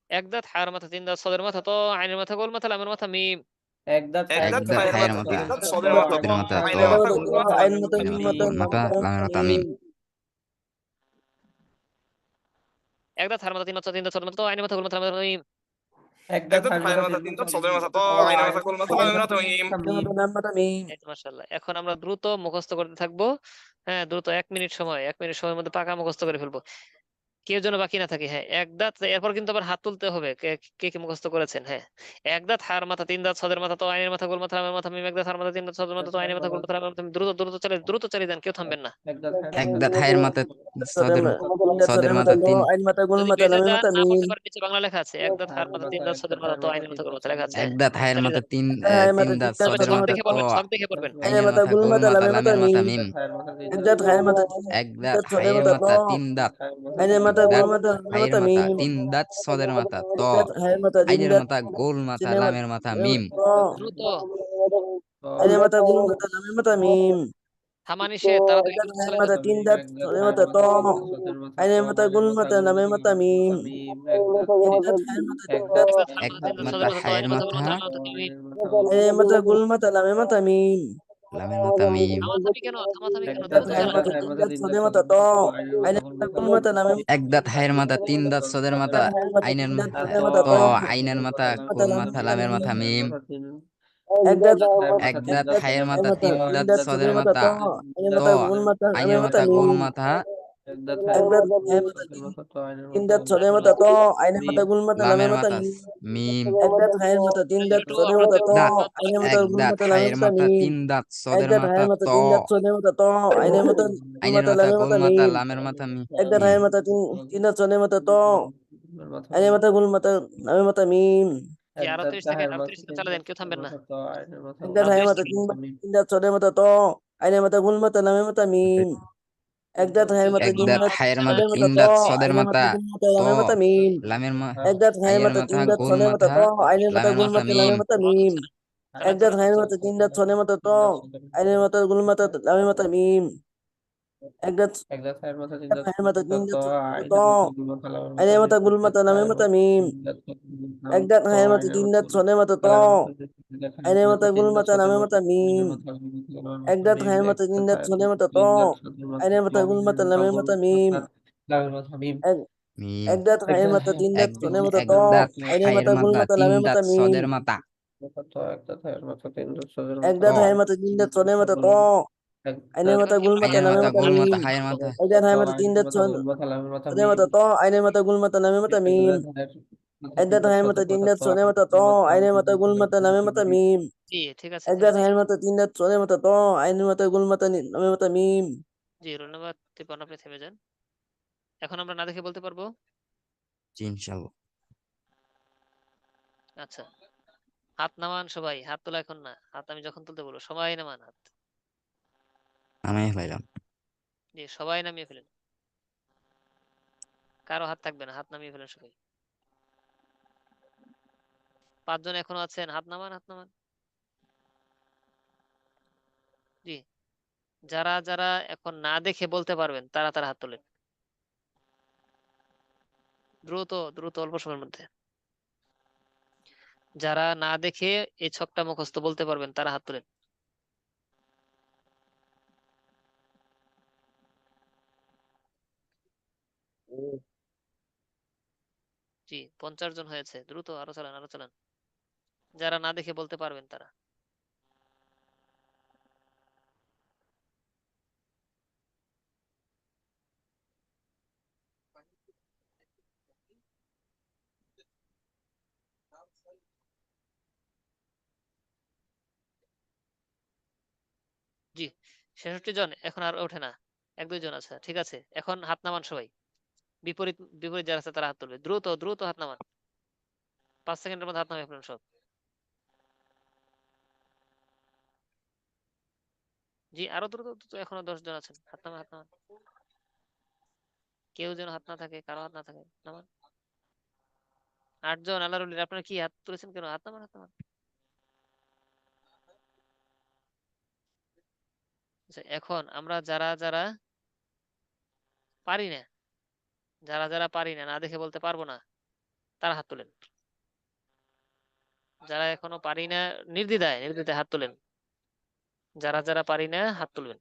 এক দাঁত হার মাথা তিন দাঁত সদের মাথা তো। আইনের মাথা গোল মাথা লামের মাথা মিম। এক দাঁত এক দাঁত হায়ের মাথা সদের মাথা ত। আইনের মাথা আইনের গুল মাথা মাথা গোল মাথা লামের মাথা মিম। এক দাঁত হার মাথা তিন দাঁত তিন দাঁত সদের মাথা তো। আইনের মাথা গোল মাথা লামের মাথা মিম। এক দাঁত হায়ের মাথা তিন দাঁত সদের মাথা তো। আইনের মাথা গোল মাথা লামের মাথা মিম। এই তো মাশাআল্লাহ। এখন আমরা দ্রুত মুখস্থ করতে থাকবো। হ্যাঁ, দ্রুত 1 মিনিট সময়, 1 মিনিট সময়ের মধ্যে পাকা মুখস্থ করে ফেলবো। কেউ যেন বাকি না থাকে। হ্যাঁ, এক দাঁত, এরপর কিন্তু আবার হাত তুলতে হবে কে কে কে মুখস্থ করেছেন। হ্যাঁ, এক দাঁত হার মাথা তিন দাঁত সদের মাথা তো। আইনের মাথা গোল মাথা লামের মাথা মিম। এক দাঁত হার মাথা তিন দাঁত সদের মাথা তো। আইনের মাথা গোল মাথা লামের মাথা মিম। দ্রুত দ্রুত চালিয়ে দেন, কেউ থামবেন না। এক দাঁত এক হায়ের দাঁত হায়ের মাথা সদের সদের মাথা তিন। আইনের মাথা গুল যদি মাথা পেজে লামের যান, মাথা আমার মিম। পেপার নিচে বাংলা লেখা আছে। এক দাঁত হার মাথা তিন দাঁত সদের মাথা তো। আইনের মাথা গোল মাথা লেখা আছে। এক হ্যাঁ, দাঁত হায়ের চালিয়ে মাথা যান। আইনের তিন মাথা দাঁত তিন দাঁত তবে সদের ছক মাথা দেখে তো। পড়বেন, ছক দেখে পড়বেন। আইনের মাথা গোল মাথা লামের মাথা মিম। এক দাঁত হায়ের মাথা এক দাঁত হায়ের মাথা তিন দাঁত আইনের মাথা গুল দাঁত মাথা লামের হায়ের মাথা মাথা মিম। তিন দাঁত সদের মাথা ত। এক দাঁত হায়ের মাথা তিন আইনের দাঁত মাথা গোল মাথা সিনেমা লামের মাথা মিম। দ্রুত আইনের মাথা গুল মাথা লামের মাথা মিম। থামা নিষেধ, তাড়াতাড়ি দ্রুত হায়ের চালিয়ে মাথা যান। তিন দাঁত সদের মাথা ত। আইনের মাথা গুল মাথা লামের মাথা মিম। এক দাঁত হায়ের মাথা তিন দাঁত এক দাঁত হার এক মাথা তিন দাঁত মাথা সদের মাথা তো। হায়ের আইনের মাথা গোল মাথা মাথা লামের মাথা মিম। আইনের মাথা গুল মাথা লামের মাথা মিম। লামের মাথা মিম। থামাথামি কেন, এক দাঁত দ্রুত হায়ের চালান। মাথা তিন দাঁত সদের মাথা ত। আইনের মাথা গুল মাথা লামের মাথা এক দাঁত হায়ের মাথা তিন দাঁত সদের মাথা হায়ের মাথা আইনের তিন দাঁত সদের তো মাথা ত। আইনের মাথা মাথা গোল লামের মাথা মাথা লামের মিম। মাথা মিম। এক দাঁত এক দাঁত হায়ের মাথা মাথা তিন তিন দাঁত দাঁত সদের সদের মাথা মাথা ত। আইনের তো মাথা গুল মাথা লামের আইনের মাথা মাথা গোল মিম। মাথা এক দাঁত হায়ের মাথা তিন দাঁত সদের মাথা ত। আইনের মাথা গুল মাথা লামের লামের মাথা মাথা মিম। মিম। এক দাঁত হায়ের মাথা তিন দাঁত একটু সদের মাথা আপনাদের ত। দাঁত আইনের মাথা এক গুল দাঁত মাথা লামের হায়ের মাথা মাথা মিম। তিন দাঁত এক সদের দাঁত মাথা হায়ের মাথা তো তিন দাঁত সদের মাথা ত। আইনের মাথা গুল আইনের মাথা মাথা লামের গোল মাথা মাথা মিম। লামের মাথা এক দাঁত মিম। হায়ের মাথা তিন দাঁত সদের মাথা ত। আইনের মাথা গুল মাথা লামের মাথা মিম। জি, আরো 30 সেকেন্ড, আরো 30 সেকেন্ড চালিয়ে দেন, কেউ থামবেন না। এক দাঁত আরো হায়ের 30 মাথা সেকেন্ড। তিন দাঁত সদের মাথা ত। আইনের মাথা গুল মাথা লামের মাথা মিম। এক দাঁত হায়ের মাথা এক তিন দাঁত দাঁত হায়ের মাথা সদের তিন মাথা ত। দাঁত সদের আইনের মাথা মাথা গুল মাথা তো লামের মাথা মিম। লামের এক দাঁত হায়ের আইনের মাথা মাথা তিন দাঁত গোল সদের মাথা মাথা ত। আইনের মাথা লামের গুল মাথা মাথা মিম। লামের মাথা মিম। এক চালান, দাঁত চালান। হায়ের মাথা তিন দাঁত সদের মাথা ত। আইনের মাথা গুল মাথা লামের মাথা মিম। এক দাঁত হায়ের মাথা তিন দাঁত সদের মাথা ত। আইনের মাথা গুল মাথা লামের মাথা মিম। এক দাঁত হায়ের মাথা তিন দাঁত সদের মাথা ত। আইনের মাথা গুল মাথা লামের মাথা মিম। এক দাঁত হায়ের মাথা তিন দাঁত সদের মাথা ত। আইনের মাথা গুল মাথা লামের মাথা মিম। এক মিম। এক দাঁত হায়ের মাথা তিন দাঁত এক সদের মাথা এক ত। দাঁত আইনের হায়ের মাথা গুল মাথা মাথা তিন লামের দাঁত মাথা মিম। সদের মাথা এক তো দাঁত হায়ের মাথা তিন দাঁত সদের মাথা ত। আইনের মাথা গুল মাথা আইনের লামের মাথা মাথা গোল মিম। মাথা হায়ের মাথা এক দাঁত হায়ের মাথা তিন দাঁত সদের মাথা ত। আইনের মাথা গুল মাথা লামের মাথা মিম। এক দাঁত হায়ের মাথা তিন দাঁত সদের মাথা ত। আইনের মাথা গুল মাথা লামের মাথা মিম। জি ঠিক আছে এক থেমে দাঁত যাই। হায়ের মাথা, তিন দাঁত সদের মাথা ত, আইনের মাথা গোল মাথা লামের মাথা মিম। জি রোল নাম্বার 53 আপনি থেমে যান। এখন আমরা না দেখে বলতে পারবো? জি ইনশাল্লাহ। আচ্ছা, হাত নামান সবাই, হাত তোলা এখন না, হাত আমি যখন তুলতে বলবো সবাই নামান হাত। নামাই ফেলাম। জি সবাই নামিয়ে ফেলেন, কারো হাত থাকবে না, হাত নামিয়ে ফেলেন সবাই। 5 জন এখনো আছেন, হাত নামান, হাত নামান। জি, যারা যারা এখন না দেখে বলতে পারবেন তারা তারা হাত তোলেন, দ্রুত দ্রুত অল্প সময়ের মধ্যে। যারা না দেখে এই ছকটা মুখস্থ বলতে পারবেন তারা হাত তোলেন। জি 50 জন হয়েছে, দ্রুত আরো চালান, আরো চালান। যারা না দেখে বলতে পারবেন তারা। জি 66 জন, এখন আর ওঠে না, 1-2 জন আছে, ঠিক আছে। এখন হাত নামান সবাই, বিপরীত বিপরীত যারা আছে তারা হাত তুলবে, দ্রুত দ্রুত হাত নামান। 5 সেকেন্ডের মধ্যে হাত নামিয়ে ফেলুন সব। জি আরো দ্রুত দ্রুত, এখনো 10 জন আছেন, হাত নামান, হাত নামান। কেউ যেন হাত না থাকে, কারো হাত না থাকে, নামান। 8 জন, আল্লাহ রুলির, আপনারা কি হাত তুলেছেন কেন? হাত নামান, হাত নামান। আচ্ছা, এখন আমরা যারা যারা পারি না, যারা যারা পারি না, না দেখে বলতে পারবো না, তারা হাত তোলেন। যারা এখনো পারি না, নির্দ্বিধায় নির্দ্বিধায় হাত তোলেন। যারা যারা পারি না হাত তুলবেন,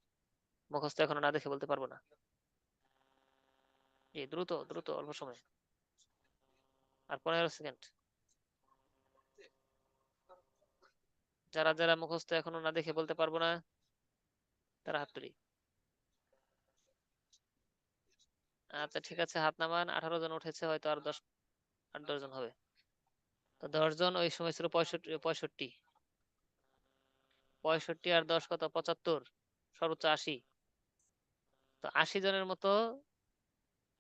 মুখস্থ এখনো না দেখে বলতে পারবো না। জি দ্রুত দ্রুত, অল্প সময়, আর 15 সেকেন্ড। যারা যারা মুখস্থ এখনো না দেখে বলতে পারবো না তারা হাত তুলি। আচ্ছা ঠিক আছে, হাত নামান। 18 জন উঠেছে, হয়তো আর 8-10 জন হবে। তো 10 জন, ওই সময় ছিল 65 65 65 আর 10 কত? 75, সর্বোচ্চ 80। তো 80 জনের মতো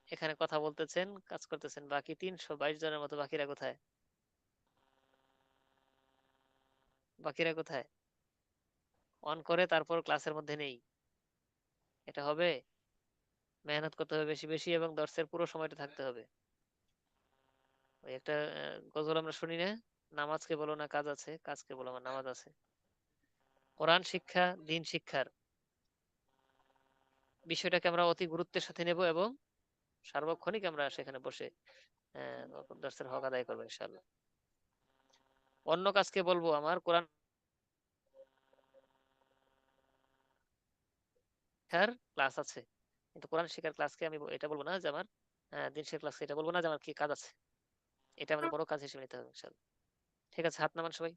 এখানে কথা বলতেছেন, কাজ করতেছেন। বাকি 322 জনের মতো বাকিরা কোথায়? বাকিরা কোথায়? অন করে তারপর ক্লাসের মধ্যে নেই, এটা হবে? মেহনত করতে হবে বেশি বেশি, এবং দর্শের পুরো সময়টা থাকতে হবে। ওই একটা গজল আমরা শুনি না, নামাজকে বলো না কাজ আছে, কাজকে বলো আমার নামাজ আছে। কোরআন শিক্ষা, দিন শিক্ষার বিষয়টাকে আমরা অতি গুরুত্বের সাথে নেব, এবং সার্বক্ষণিক আমরা সেখানে বসে দর্শের হক আদায় করবো ইনশাআল্লাহ। অন্য কাজকে বলবো আমার কোরআন শিক্ষার ক্লাস আছে, কিন্তু কোরআন শিক্ষার ক্লাসকে আমি এটা বলবো না যে আমার দিন শিক্ষার ক্লাসকে এটা বলবো না যে আমার কি কাজ আছে। এটা আমাদের বড় কাজ হিসেবে নিতে হবে ইনশাআল্লাহ। ঠিক আছে, হাত নামান সবাই।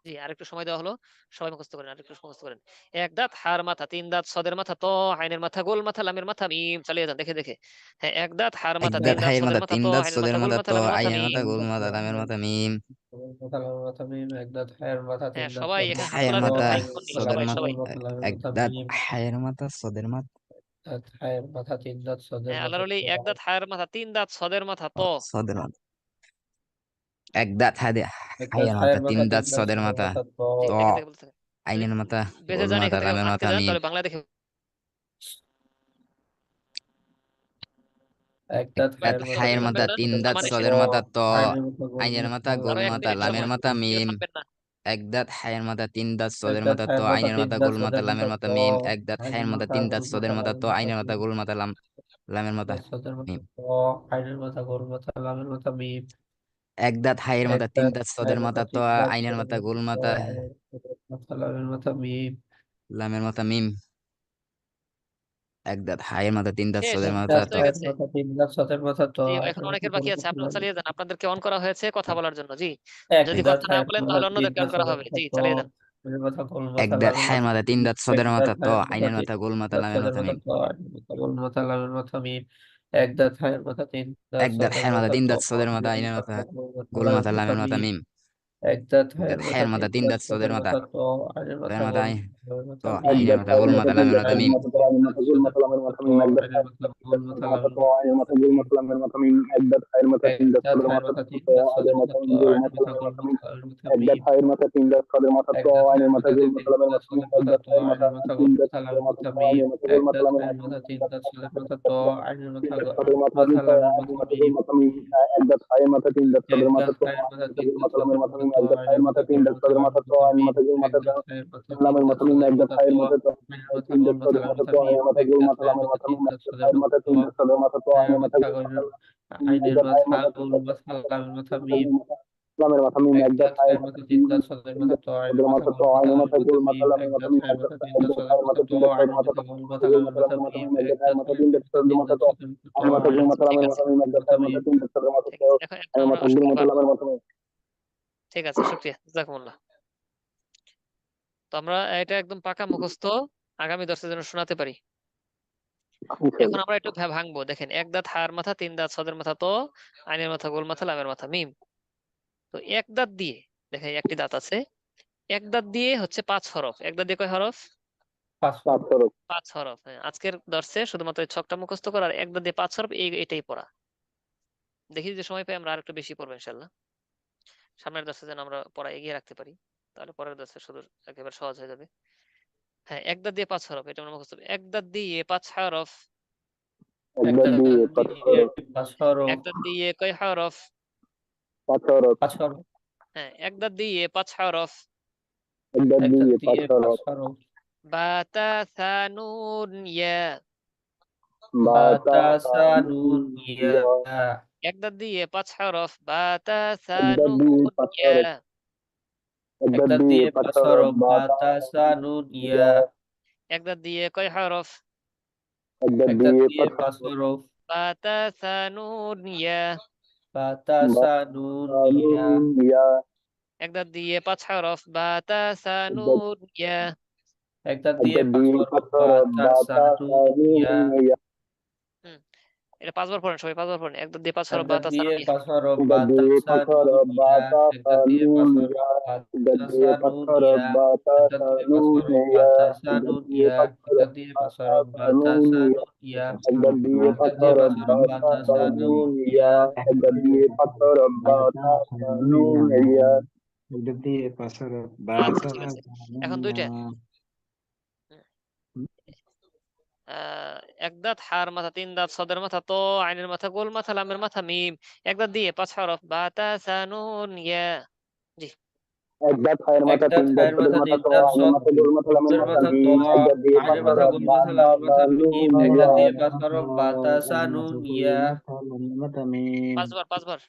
জি আরেকটু সময় দেওয়া হলো, সবাই মুখস্থ করেন, আরেকটু মুখস্থ করেন। 1 দাঁত হার মাথা, 3 দাঁত সদের মাথা ত, আইনের মাথা গোল মাথা লামের মাথা মিম। চালিয়ে যান দেখে দেখে। হ্যাঁ, 1 দাঁত হার এক মাথা, 3 দাঁত দাঁত হায়ের সদের মাথা, মাথা তিন ত, দাঁত আইনের সদের মাথা গোল মাথা মাথা ত, লামের মাথা আইনের মাথা মিম। গোল মাথা লামের মাথা মিম। এক দাঁত হায়ের মাথা, তিন হ্যাঁ দাঁত সবাই সদের এখানে হাত মাথা হায়ের তোলার ত, জন্য মাথা টাইম আইনের নেই, মাথা সদের সবাই মাথা, গোল সবাই। মাথা লামের এক মাথা দাঁত মিম। হায়ের মাথা সদের মাথা দাঁত হায়ের মাথা, তিন দাঁত সদের হ্যাঁ মাথা আল্লাহর ত, ওলি, 1 দাঁত হার মাথা, 3 দাঁত সদের মাথা ত। সদের মাথা, এক দাঁত এক দাঁত হায়ের মাথা, হায়ের তিন মাথা, তিন দাঁত দাঁত সদের সদের মাথা মাথা ত, জি ত, দেখে দেখে বলতে থাকেন। যদি আইনের মাথা বেঁচে গোল যান মাথা এখান থেকে, লামের মাথা আটকে যান, মিম। তাহলে বাংলা দেখে। এক এক দাঁত দাঁত হায়ের মাথা, সবাই হায়ের তিন থামবেন মাথা, দাঁত না, তিন সদের দাঁত আমার মাথা ত, সদের মাথা ত, আইনের মাথা গোল আইনের মাথা মাথা গোল আরো 1 মাথা মিনিট লামের সময়, মাথা কেউ মিম। থামবেন না। এক দাঁত হায়ের মাথা, তিন দাঁত এক সদের দাঁত মাথা ত, হায়ের মাথা, আইনের তিন মাথা দাঁত গোল মাথা সদের লামের মাথা মাথা ত, মিম। এক দাঁত হায়ের আইনের মাথা, মাথা তিন দাঁত গোল মাথা সদের মাথা ত, লামের মাথা আইনের মাথা মিম। গোল মাথা লামের মাথা দাঁত সদের মাথা মিম। ত, আইনের মাথা গোল মাথা লামের মাথা মিম। এক দাঁত হায়ের এক মাথা, তিন দাঁত দাঁত সদের হায়ের মাথা মাথা, ত, তিন দাঁত আইনের সদের মাথা মাথা গোল ত, মাথা আইনের মাথা লামের মাথা মিম। লামের মাথা মিম। এক দাঁত হায়ের মাথা, তিন দাঁত শেষ, সদের এক মাথা দাঁত মুখস্থ ত। হয়ে হায়ের গেছে। মাথা, তিন দাঁত সদের মাথা ত, জি এখন আইনের মাথা অনেকের গোল বাকি আছে, মাথা আপনারা লামের চালিয়ে যান, আপনাদেরকে অন করা হয়েছে, কথা বলার জন্য। জি এক যদি দাঁত কথা না হায়ের বলেন মাথা, তাহলে তিন অন্যদেরকে অন দাঁত করা সদের হবে। মাথা জি ত, চালিয়ে যান। আইনের মাথা গোল এক মাথা দাঁত লামের হায়ের মাথা মাথা, তিন মিম। দাঁত এক সদের দাঁত মাথা ত, হায়ের মাথা, আইনের তিন মাথা গোল মাথা দাঁত লামের সদের মাথা মাথা মিম। ত, আইনের মাথা গোল মাথা লামের মাথা মিম। এক দাঁত হায়ের মাথা তিন দাঁত এক দাঁত সদের হায়ের মাথা মাথা তিন ত দাঁত সদের মাথা আইনের আইনের মাথা মাথা গোল মাথা গোল মাথা লামের মাথা লামের মাথা মিম মিম এক দাঁত এক হায়ের দাঁত মাথা হায়ের মাথা তিন তিন দাঁত দাঁত সদের সদের মাথা মাথা ত আইনের সদের মাথা মাথা গোল লামের তো মাথা আইনের মিম মাথা গোল মাথা লামের মাথা মিম আইনের মাথা তিন দাঁত সদের মাথা ত আইনের মাথা গোল মাথা লামের মাথা মিম এক দাঁত হায়ের মাথা তিন দাঁত সদের মাথা ত আইনের মাথা গোল মাথা লামের মাথা মিম এক দাঁত হায়ের মাথা তিন দাঁত সদের মাথা ত আইনের মাথা গোল মাথা লামের মাথা মিম এক দাঁত হায়ের মাথা তিন দাঁত সদের মাথা ত আইনের মাথা গোল মাথা লামের মাথা মিম এক দাঁত হায়ের মাথা তিন দাঁত সদের মাথা ত আইনের মাথা গোল মাথা লামের মাথা মিম এক দাঁত হায়ের মাথা তিন দাঁত সদের মাথা ত আইনের মাথা গোল মাথা লামের মাথা মিম এক দাঁত হায়ের মাথা তিন দাঁত সদের মাথা ত আইনের মাথা আইনের মাথা গোল মাথা লামের মাথা মিম এক দাঁত হায়ের মাথা তিন দাঁত সদের মাথা ত আইনের মাথা গোল মাথা লামের মাথা মিম এক দাঁত হায়ের মাথা তিন দাঁত সদের মাথা ত আইনের মাথা গোল মাথা লামের মাথা মিম এক দাঁত হায়ের মাথা তিন দাঁত সদের মাথা ত আইনের মাথা ঠিক গোল আছে, মাথা লামের মাথা মিম ঠিক আছে। এখন আমরা আসলে পারবো। ঠিক আছে, শুক্রিয়া, জাজাকুমুল্লাহ। তো আমরা এটা একদম পাকা মুখস্থ, আগামী দর্শের জন্য শোনাতে পারি। এখন আমরা একটু ভাঙবো। দেখেন, এক দাঁত হায়ের মাথা তিন দাঁত সদের মাথা তো আইনের মাথা গোল মাথা লামের মাথা মিম। তো এক দাঁত দিয়ে, দেখেন একটি দাঁত আছে, এক দাঁত দিয়ে হচ্ছে 5 হরফ। এক দাঁত দিয়ে কয় হরফ? 5 হরফ। হ্যাঁ, আজকের দর্শে শুধুমাত্র এই ছকটা মুখস্থ করার এক দাঁত দিয়ে 5 হরফ, এটাই পড়া। দেখি যে সময় পাই আমরা আরেকটু বেশি পড়বো ইনশাল্লাহ। সামনের দর্শে যেন আমরা পড়া এগিয়ে রাখতে পারি, তাহলে পরের দর্শে শুধু একেবারে সহজ হয়ে যাবে। হ্যাঁ, এক দাঁত দিয়ে 5 হরফ, এটা আমরা মুখস্থ। এক দাঁত দিয়ে 5 হরফ। এক দাঁত দিয়ে 5 হরফ এক দাঁত দিয়ে কয় হরফ? 5 হরফ হ্যাঁ, এক দাঁত দিয়ে 5 হরফ। এক দাঁত দিয়ে 5 হরফ বা তা সা নুন ইয়া। বা তা সা নুন ইয়া এক দাঁত দিয়ে 5 হরফ। বা তা সা নুন ইয়া। এক দাঁত দিয়ে 5 হরফ বা তা সা নুন ইয়া এক দাঁত দিয়ে কয় হরফ? এক দাঁত দিয়ে 5 হরফ বা তা সা নুন ইয়া। বা তা সা নুন ইয়া এক দাঁত দিয়ে 5 হরফ। বা তা সা নুন ইয়া। এক দাঁত দিয়ে 5 হরফ বা তা সা নুন ইয়া হুম, এটা 5 বার পড়েন, সবাই 5 বার পড়েন। এক দাঁত দিয়ে 5 এক হরফ। বা দাঁত তা সা দিয়ে নুন ইয়া। 5 হরফ বা তা সা নুন ইয়া এক দাঁত দিয়ে 5 হরফ বা তা সা নুন ইয়া এক দাঁত দিয়ে 5 হরফ বা তা সা নুন ইয়া এক দাঁত দিয়ে 5 হরফ বা তা সা নুন ইয়া এক দাঁত দিয়ে 5 হরফ বা তা সা নুন ইয়া আচ্ছা, ঠিক আছে। এখন দুইটা। এক দাঁত হার মাথা তিন দাঁত সদের মাথা তো আইনের মাথা গোল মাথা লামের মাথা মিম। এক দাঁত দিয়ে 5 হরফ। বা তা সা নুন ইয়া। জি, এক দাঁত হায়ের মাথা তিন দাঁত সদের মাথা তো আইনের মাথা গোল মাথা লামের মাথা মিম এক দাঁত দিয়ে 5 হরফ বা তা সা নুন ইয়া 5 বার, 5 বার।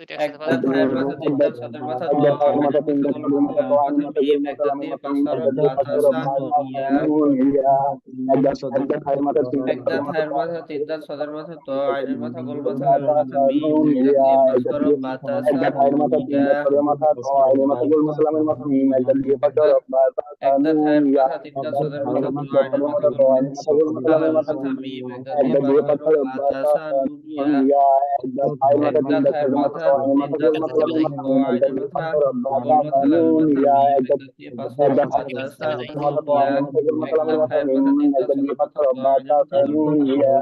দুইটা এক একসাথে 5 দাঁত বার পড়েন। হায়ের মাথা তিন দাঁত সদের মাথা তো আইনের মাথা গোল মাথা লামের মাথা মিম এক দাঁত দিয়ে 5 হরফ বা তা সা নুন ইয়া এক দাঁত হায়ের মাথা তিন দাঁত সদের মাথা তো আইনের মাথা গোল মাথা লামের মাথা মিম এক দাঁত দিয়ে 5 হরফ বা তা সা নুন ইয়া এক দাঁত হায়ের মাথা তিন দাঁত সদের মাথা তো আইনের মাথা গোল মাথা লামের মাথা মিম এক দাঁত দিয়ে 5 হরফ বা তা সা নুন ইয়া এক দাঁত হায়ের মাথা তিন দাঁত সদের মাথা তো আইনের মাথা গোল মাথা লামের মাথা মিম এক দাঁত দিয়ে 5 হরফ বা তা সা নুন ইয়া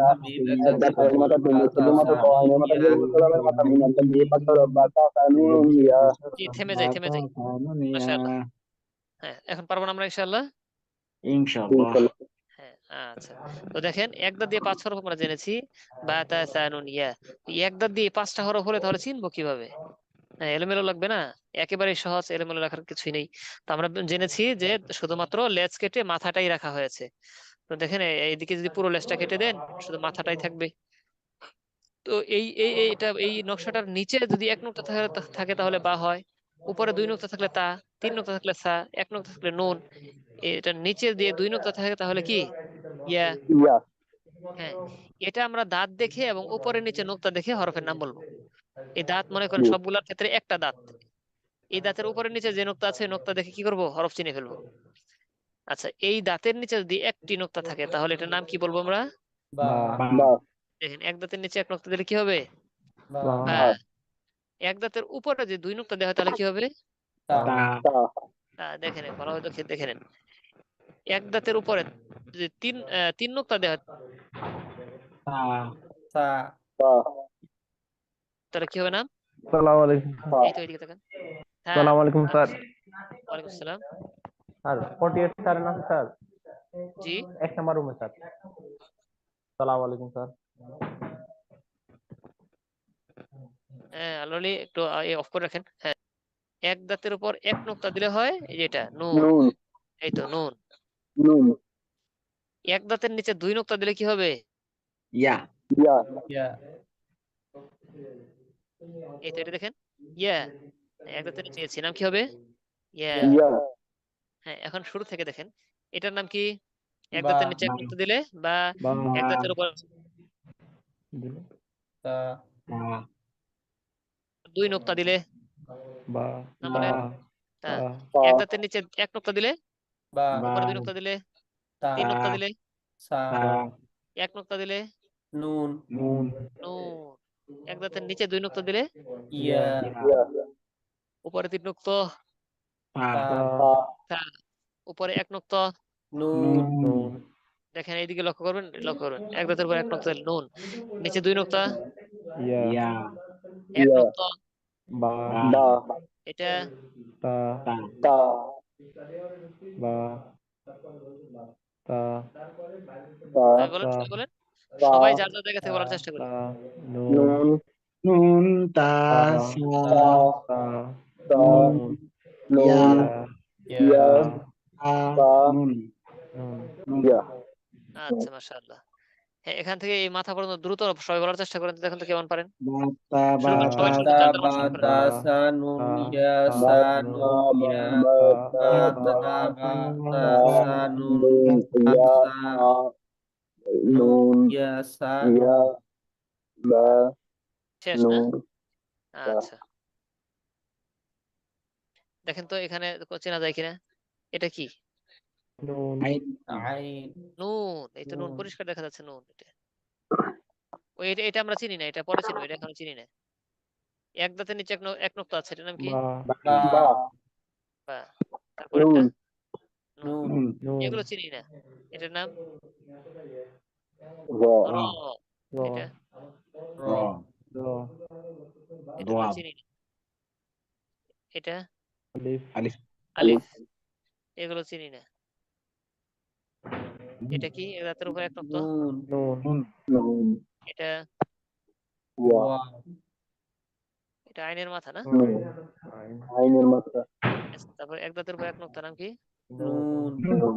এক দাঁত হায়ের মাথা তিন দাঁত সদের মাথা তো আইনের মাথা গোল মাথা লামের মাথা মিম এক দাঁত দিয়ে 5 হরফ বা তা সা নুন ইয়া জি, থেমে যাই, থেমে যাই। মাশাআল্লাহ। হ্যাঁ, এখন পারবো না আমরা ইনশাআল্লাহ? ইনশাআল্লাহ হ্যাঁ, আচ্ছা। তো দেখেন, এক দাঁত দিয়ে 5 হরফ আমরা জেনেছি। বা তা সা নুন ইয়া। এক দাঁত দিয়ে 5টা হরফ হলে তাহলে চিনবো কিভাবে? হ্যাঁ, এলোমেলো লাগবে না? একেবারে সহজ, এলোমেলো রাখার কিছুই নেই। তো আমরা জেনেছি যে শুধুমাত্র লেজ কেটে মাথাটাই রাখা হয়েছে। তো দেখেন, এইদিকে যদি পুরো লেজটা কেটে দেন, শুধু মাথাটাই থাকবে। তো এই এই এই- এটা এই নকশাটার নিচে যদি এক নুক্তা থাকে তাহলে বা হয়। উপরে 2 নুক্তা থাকলে তা, 3 নুক্তা থাকলে সা, 1 নুক্তা থাকলে নুন। এটার নিচে দিয়ে 2 নুক্তা থাকে তাহলে কি? ইয়া। হ্যাঁ, এটা আমরা দাঁত দেখে এবং উপরে নিচে নুক্তা দেখে হরফের নাম বলবো। এই দাঁত মনে করেন সবগুলোর ক্ষেত্রে একটা দাঁত। এই দাঁতের উপরে নিচে যে নুক্তা আছে, নুক্তা দেখে কি করব? হরফ চিনে ফেলবো। আচ্ছা, এই দাঁতের নিচে যদি একটি নুক্তা থাকে তাহলে এটার নাম কি বলবো আমরা? বা দেখেন এক দাঁতের নিচে এক নোক্তা দিলে কি হবে? বা বা। এক দাঁতের উপরে যে দুই নোক্তা দেওয়া হয় তাহলে কি হবে? তা তা দেখে নেন ভালো হয়তো দেখে নেন, এক দাঁতের উপরে যে তিন নোক্তা দেওয়া হয় তা তা তাহলে কি হবে না? আসসালামু আলাইকুম তা এই তো এদিকে দেখেন। হ্যাঁ, আসসালামু আলাইকুম স্যার ওয়ালাইকুম আসসালাম। স্যার 48 স্যার না স্যার জি, 1 নাম্বার রুমে স্যার আসসালামু আলাইকুম স্যার হ্যাঁ অলরেডি একটু অফ করে রাখেন। হ্যাঁ, এক দাঁতের উপর এক নোক্তা দিলে হয় এই যেটা নুন। নুন এই তো নুন। নুন এক দাঁতের নিচে দুই নোক্তা দিলে কি হবে? ইয়া ইয়া এই তো এটা দেখেন, ইয়া। এক দাঁতের নিচে এসি নাম কি হবে? ইয়া। ইয়া হ্যাঁ, এখন শুরু থেকে দেখেন, এটার নাম কি? এক বা দাঁতের নিচে এক নোক্তা দিলে বা, বা এক দাঁতের উপর তা দুই নোক্তা দিলে বা নাম বলেন। তা তা এক দাঁতের নিচে এক নোক্তা দিলে, বা উপরে দুই নোক্তা দিলে, তা তিন নোক্তা দিলে, সা এক নোক্তা দিলে নুন নুন নুন। এক দাঁতের নিচে দুই নোক্তা দিলে, ইয়া ইয়া উপরে তিন নোক্তা, তা তা তা উপরে এক নোক্তা। নুন নুন দেখেন এইদিকে লক্ষ্য করবেন, লক্ষ্য করবেন এক দাঁতের উপর এক নোক্তা দিলে নুন, নিচে দুই নোক্তা, ইয়া এক ইয়া নোক্তা। বা বা এটা তা তা বা তা তা সবাই বলেন, সবাই বলেন, তা সবাই যার যার জায়গা থেকে বলার চেষ্টা করি। তা নুন নুন তা তা তা তা নুন নুন ইয়া ইয়া তা নুন ইয়া আচ্ছা, মাশাআল্লাহ। হ্যাঁ, এখান থেকে এই মাথা পর্যন্ত দ্রুত সবাই বলার চেষ্টা করেন, দেখেন তো কেমন পারেন। শুরু করেন, সবাই শুরু তা করেন, যার যার বা মতো শুরু করেন। তা সা নুন ইয়া বা সা বা নুন বা ইয়া বা বা তা তা বা তা তা সা নুন নুন তা ইয়া সা তা নুন নুন ইয়া সা ইয়া নুন বা শেষ না? নুন তা আচ্ছা, দেখেন তো এখানে চেনা যায় কিনা। এটা কি? নুন আইন নুন। এই তো নুন, নুন পরিষ্কার দেখা যাচ্ছে নুন। এটা ওই এটা এটা আমরা চিনি না, এটা পরে চিনবো, এটা এখন চিনি না। এক দাঁতের নিচে এক নোক্তা আছে, এটার নাম কি? বা বা বা। তারপর এটা নুন নুন। নুন নুন এগুলো চিনি না। এটার নাম র র। র এটা র র এটা আমরা চিনি না। এটা আলিফ আলিফ। এগুলো চিনি না। এটা কি? এক দাঁতের উপর এক নোক্তা। নুন নুন নুন এটা ওয়া ওয়া এটা আইনের মাথা না? নুন আইন আইনের মাত্রা আচ্ছা, তারপর এক দাঁতের উপর এক নোক্তা নাম কি? নুন নুন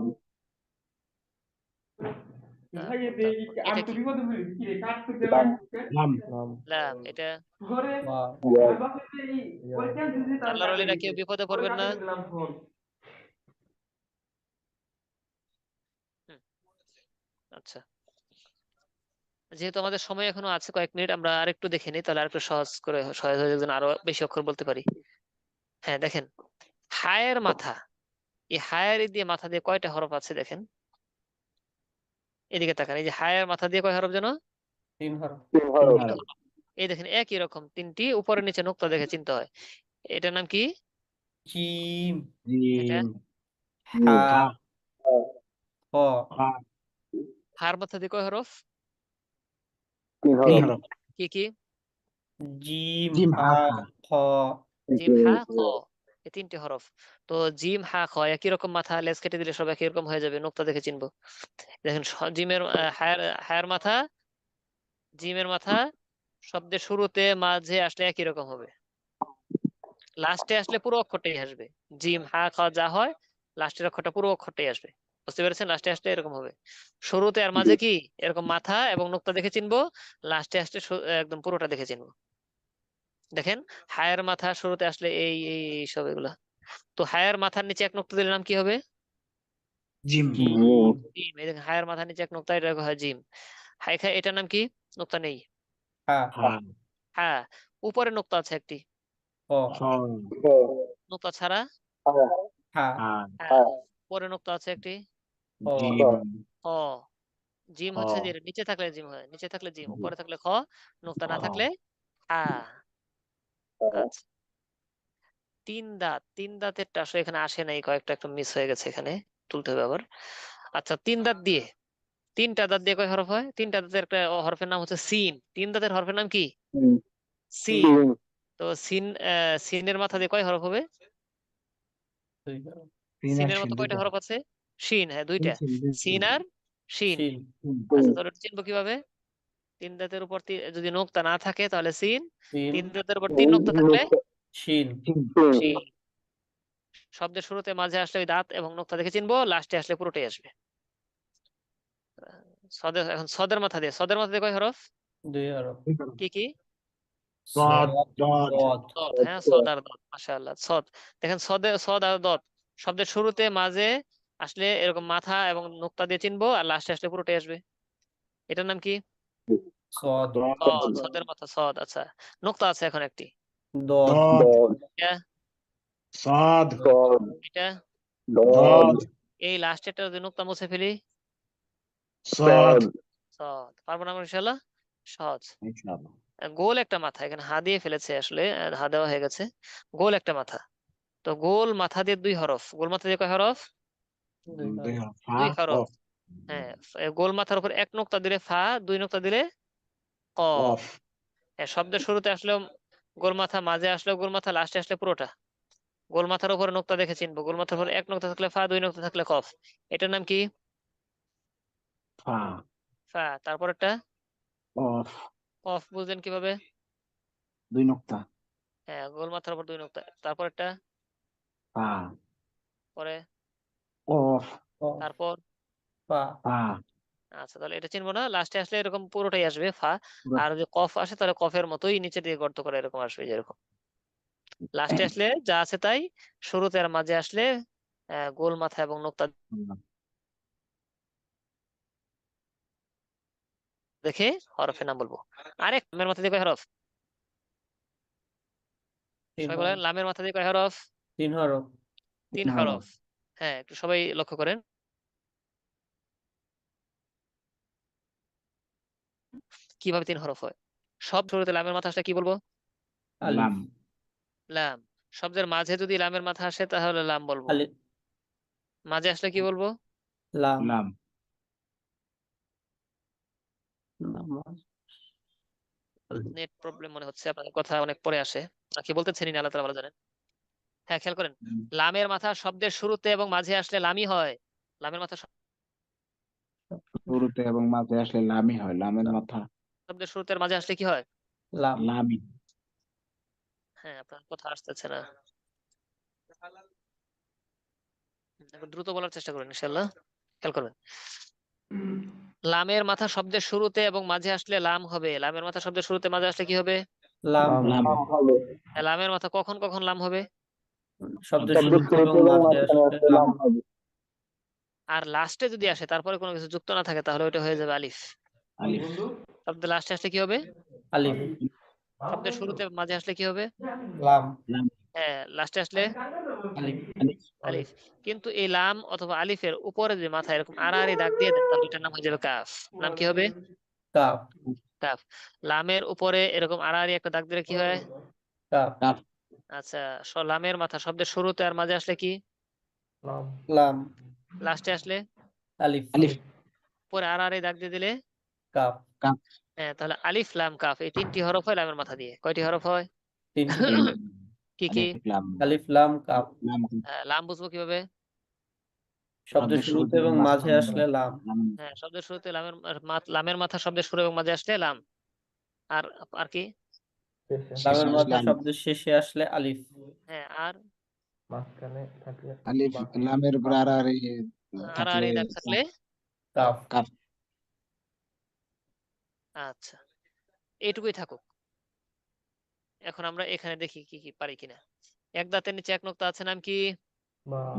তারপর এটা কি? লাম নাম লাম। এটা ওয়া ওয়া আল্লাহর ওলিরা কেউ বিপদে পড়বেন না। হুম, আচ্ছা, যেহেতু আমাদের সময় এখনো আছে কয়েক মিনিট, আমরা আরেকটু দেখে নিই, তাহলে আরেকটু সহজ হয়ে যাবে, যেন আরো বেশি অক্ষর বলতে পারি। হ্যাঁ, দেখেন হায়ের মাথা, এই হায়ের দিয়ে মাথা দিয়ে কয়টা হরফ আছে দেখেন। এদিকে তাকান, এই যে হায়ের মাথা দিয়ে কয় হরফ যেন? তিন হরফ তিন হরফ তিন হরফ। এই দেখেন একই রকম তিনটি, উপরে নিচে নোক্তা দেখে চিনতে হয়। এটার নাম কি? জিম এটা হা খ হার মাথা দিয়ে কয় হরফ? তিন তিন হরফ কি কি? জিম হা খ জিম হা খ। এই তিনটি হরফ। তো জিম হা খ একই রকম মাথা, লেজ কেটে দিলে সব একই রকম হয়ে যাবে, নোক্তা দেখে চিনবো। দেখেন জিমের হায়ার হায়ার মাথা, জিমের মাথা শব্দের শুরুতে মাঝে আসলে একই রকম হবে, লাস্টে আসলে পুরো অক্ষরটাই আসবে। জিম হা খ যা হয়, লাস্টের অক্ষরটা পুরো অক্ষরটাই আসবে। বুঝতে পেরেছেন? লাস্টে আসলে এরকম হবে, শুরুতে আর মাঝে কি এরকম মাথা এবং নোক্তা দেখে চিনবো, লাস্টে আসলে একদম পুরোটা দেখে চিনবো। দেখেন হায়ার মাথা শুরুতে আসলে এই এই এই সব এগুলা। তো হায়ার মাথার নিচে এক নোক্তা দিলে নাম কি হবে? Gym gym. এই দেখেন হায়ার মাথার নিচে এক নোক্তা, এটা হয় জিম। হাই খাই, এটার নাম কি? নোক্তা নেই। হা হ্যাঁ, উপরে নোক্তা আছে একটি, খ নোক্তা ছাড়া। হা হ্যাঁ, উপরে নোক্তা আছে একটি, খ হ। জিম খ হচ্ছে যে নিচে থাকলে জিম হয়, নিচে থাকলে জিম, উপরে থাকলে খ, নোক্তা না খ। থাকলে আ। আচ্ছা, তিন দাঁত, তিন দাঁতেরটা আসলে এখানে আসে নাই, কয়েকটা একটু মিস হয়ে গেছে, এখানে তুলতে হবে আবার। আচ্ছা, তিন দাঁত দিয়ে, তিনটা দাঁত দিয়ে কয় হরফ হয়? তিনটা দাঁতের একটা হরফের নাম হচ্ছে সিন। তিন দাঁতের হরফের নাম কি? সিন সিন। সিন তো সিন, সিনের মাথা দিয়ে কয় হরফ হবে? সিনের মতো কয়টা হরফ আছে? শিন, হ্যাঁ দুইটা, সিন আর শিন। শিন। আচ্ছা, তাহলে এটা চিনবো কিভাবে? তিন দাঁতের উপর যদি নোক্তা না থাকে তাহলে সিন, সিন। তিন দাঁতের উপর তিন নোক্তা থাকলে শিন। সিন শিন। শব্দের শুরুতে মাঝে আসলে ওই দাঁত এবং নোক্তা দেখে চিনবো, লাস্টে আসলে পুরোটাই আসবে। সদের, এখন সদের মাথা দিয়ে, সদের মাথা দিয়ে কয় হরফ? দুই হরফ। কি কি? সদ, দদ। দত, হ্যাঁ সদ আর দত, মাশাআল্লাহ। সদ, দেখেন সদে, সদ আর দত শব্দের শুরুতে মাঝে আসলে এরকম মাথা এবং নোক্তা দিয়ে চিনবো, আর লাস্টে আসলে পুরোটাই আসবে। এটার নাম কি? সদ, সদ, সদের মাথা সদ। আচ্ছা, নোক্তা আছে এখন একটি, দদ, দদ এটা, صاد দদ এটা, দদ এই লাস্টেরটা যদি নোক্তা মুছে ফেলি, صاد সদ। পারবো না আমরা ইনশাআল্লাহ? সহজ। ان شاء الله গোল একটা মাথা, এখানে হা দিয়ে ফেলেছে আসলে, হা দেওয়া হয়ে গেছে। গোল একটা মাথা, তো গোল মাথা দিয়ে দুই হরফ, গোল মাথা দিয়ে কয় হরফ? দুই হরফ। দুই ها হরফ, قاف হ্যাঁ। গোল মাথার উপর এক নোক্তা দিলে ফা, দুই নোক্তা দিলে কফ। قاف হ্যাঁ, শব্দের শুরুতে আসলেও গোল মাথা, মাঝে আসলেও গোল মাথা, লাস্টে আসলে পুরোটা। গোল মাথার উপরে নোক্তা দেখে চিনবো, গোল মাথার উপর এক নোক্তা থাকলে ফা, দুই নোক্তা থাকলে কফ। এটার নাম কি? فا ফা। তারপরেরটা قاف কফ, বুঝলেন কিভাবে? দুই نقطة হ্যাঁ, গোল মাথার উপর দুই নোক্তা। তারপরেরটা فا পরে, قاف কফ, তারপর। ফা। فا আচ্ছা, তাহলে এটা চিনবো না, লাস্টে আসলে এরকম পুরোটাই আসবে ফা। আর যদি কফ আসে তাহলে কফের মতোই নিচে দিয়ে গর্ত করে এরকম আসবে, যেরকম। লাস্টে আসলে যা আছে তাই, শুরুতে আর মাঝে আসলে গোল মাথা এবং নোক্তা দেখে হরফের নাম বলবো। আরেক, লামের মাথা দিয়ে কয় হরফ? তিন সবাই বলেন, হরফ। লামের মাথা দিয়ে কয় হরফ? তিন হরফ। তিন হরফ। হ্যাঁ, একটু সবাই লক্ষ্য করেন। কিভাবে তিন হরফ হয়? সব শুরুতে লামের মাথা আসলে কি বলবো? আলিফ। লাম লাম। শব্দের মাঝে যদি লামের মাথা আসে তাহলে লাম বলবো, আলিফ, মাঝে আসলে কি বলবো? লাম। লাম নেট প্রবলেম মনে হচ্ছে, আপনাদের কথা অনেক পরে আসে। কি বলতেছেন ইনি, আল্লাহ তাআলা ভালো জানেন। হ্যাঁ, খেয়াল করেন, লামের মাথা শব্দের শুরুতে এবং মাঝে আসলে লামই হয়। লামের মাথা শুরুতে এবং মাঝে আসলে লামই হয়, লামের মাথা শব্দের শুরুতে আর মাঝে আসলে কি হয়? লাম। লামি হ্যাঁ, আপনার কথা আসতেছে না, একটু দ্রুত বলার চেষ্টা করুন ইনশাআল্লাহ। খেয়াল করবেন, লামের মাথা শব্দের শুরুতে এবং মাঝে আসলে লাম হবে। লামের মাথা শব্দের শুরুতে মাঝে আসলে কি হবে? লাম। লাম হবে লামের মাথা কখন কখন লাম হবে? শব্দের শব্দের শুরুতে এবং শুরুতে এবং মাঝে মাঝখানে আসলে আসলে লাম। লাম হবে আর লাস্টে যদি আসে তারপরে কোনো কিছু যুক্ত না থাকে তাহলে ওইটা হয়ে যাবে আলিফ। আলিফ শব্দের লাস্টে আসলে কি হবে? আলিফ। শব্দের শুরুতে মাঝে আসলে কি হবে? লাম। লাম হ্যাঁ, লাস্টে আসলে আলিফ। আলিফ আলিফ। কিন্তু এই লাম অথবা আলিফের উপরে যে মাথায় এরকম আড়াআড়ি দাগ দিয়ে দেন তাহলে এটার নাম হয়ে যাবে কাফ। নাম কি হবে? কাফ। কাফ। লামের উপরে এরকম আড়াআড়ি একটা দাগ দিলে কি হয়? কাফ। কাফ আচ্ছা, লামের মাথা শব্দের শুরুতে আর মাঝে আসলে কি? লাম। লাস্টে আসলে আলিফ। আলিফ পরে আড়াআড়ি দাগ দিয়ে দিলে কাফ। কাফ হ্যাঁ, তাহলে আলিফ লাম কাফ, এই তিনটি হরফ হয় লামের মাথা দিয়ে। কয়টি হরফ হয়? তিনটি তিন হরফ। কি কি? আলিফ লাম আলিফ, লাম, কাফ। লাম লাম বুঝবো কিভাবে? শব্দের শব্দের শুরুতে শুরুতে এবং এবং মাঝে মাঝখানে আসলে লাম। লাম হ্যাঁ, শব্দের শুরুতে লামের মাথা শব্দের শুরু এবং মাঝে আসলে লাম। আর আর কি? লামের শেষে আসলে মাথা আলিফ শব্দের শেষে আসলে আলিফ। হ্যাঁ, আর আলিফ লামের উপর আড়াআড়ি থাকলে আড়াআড়ি দাগ থাকলে কাফ। কাফ আচ্ছা, এইটুকুই থাকুক। এখন আমরা এখানে দেখি কি কি পারি কিনা। এক দাঁতের নিচে এক নোক্তা আছে, নাম কি?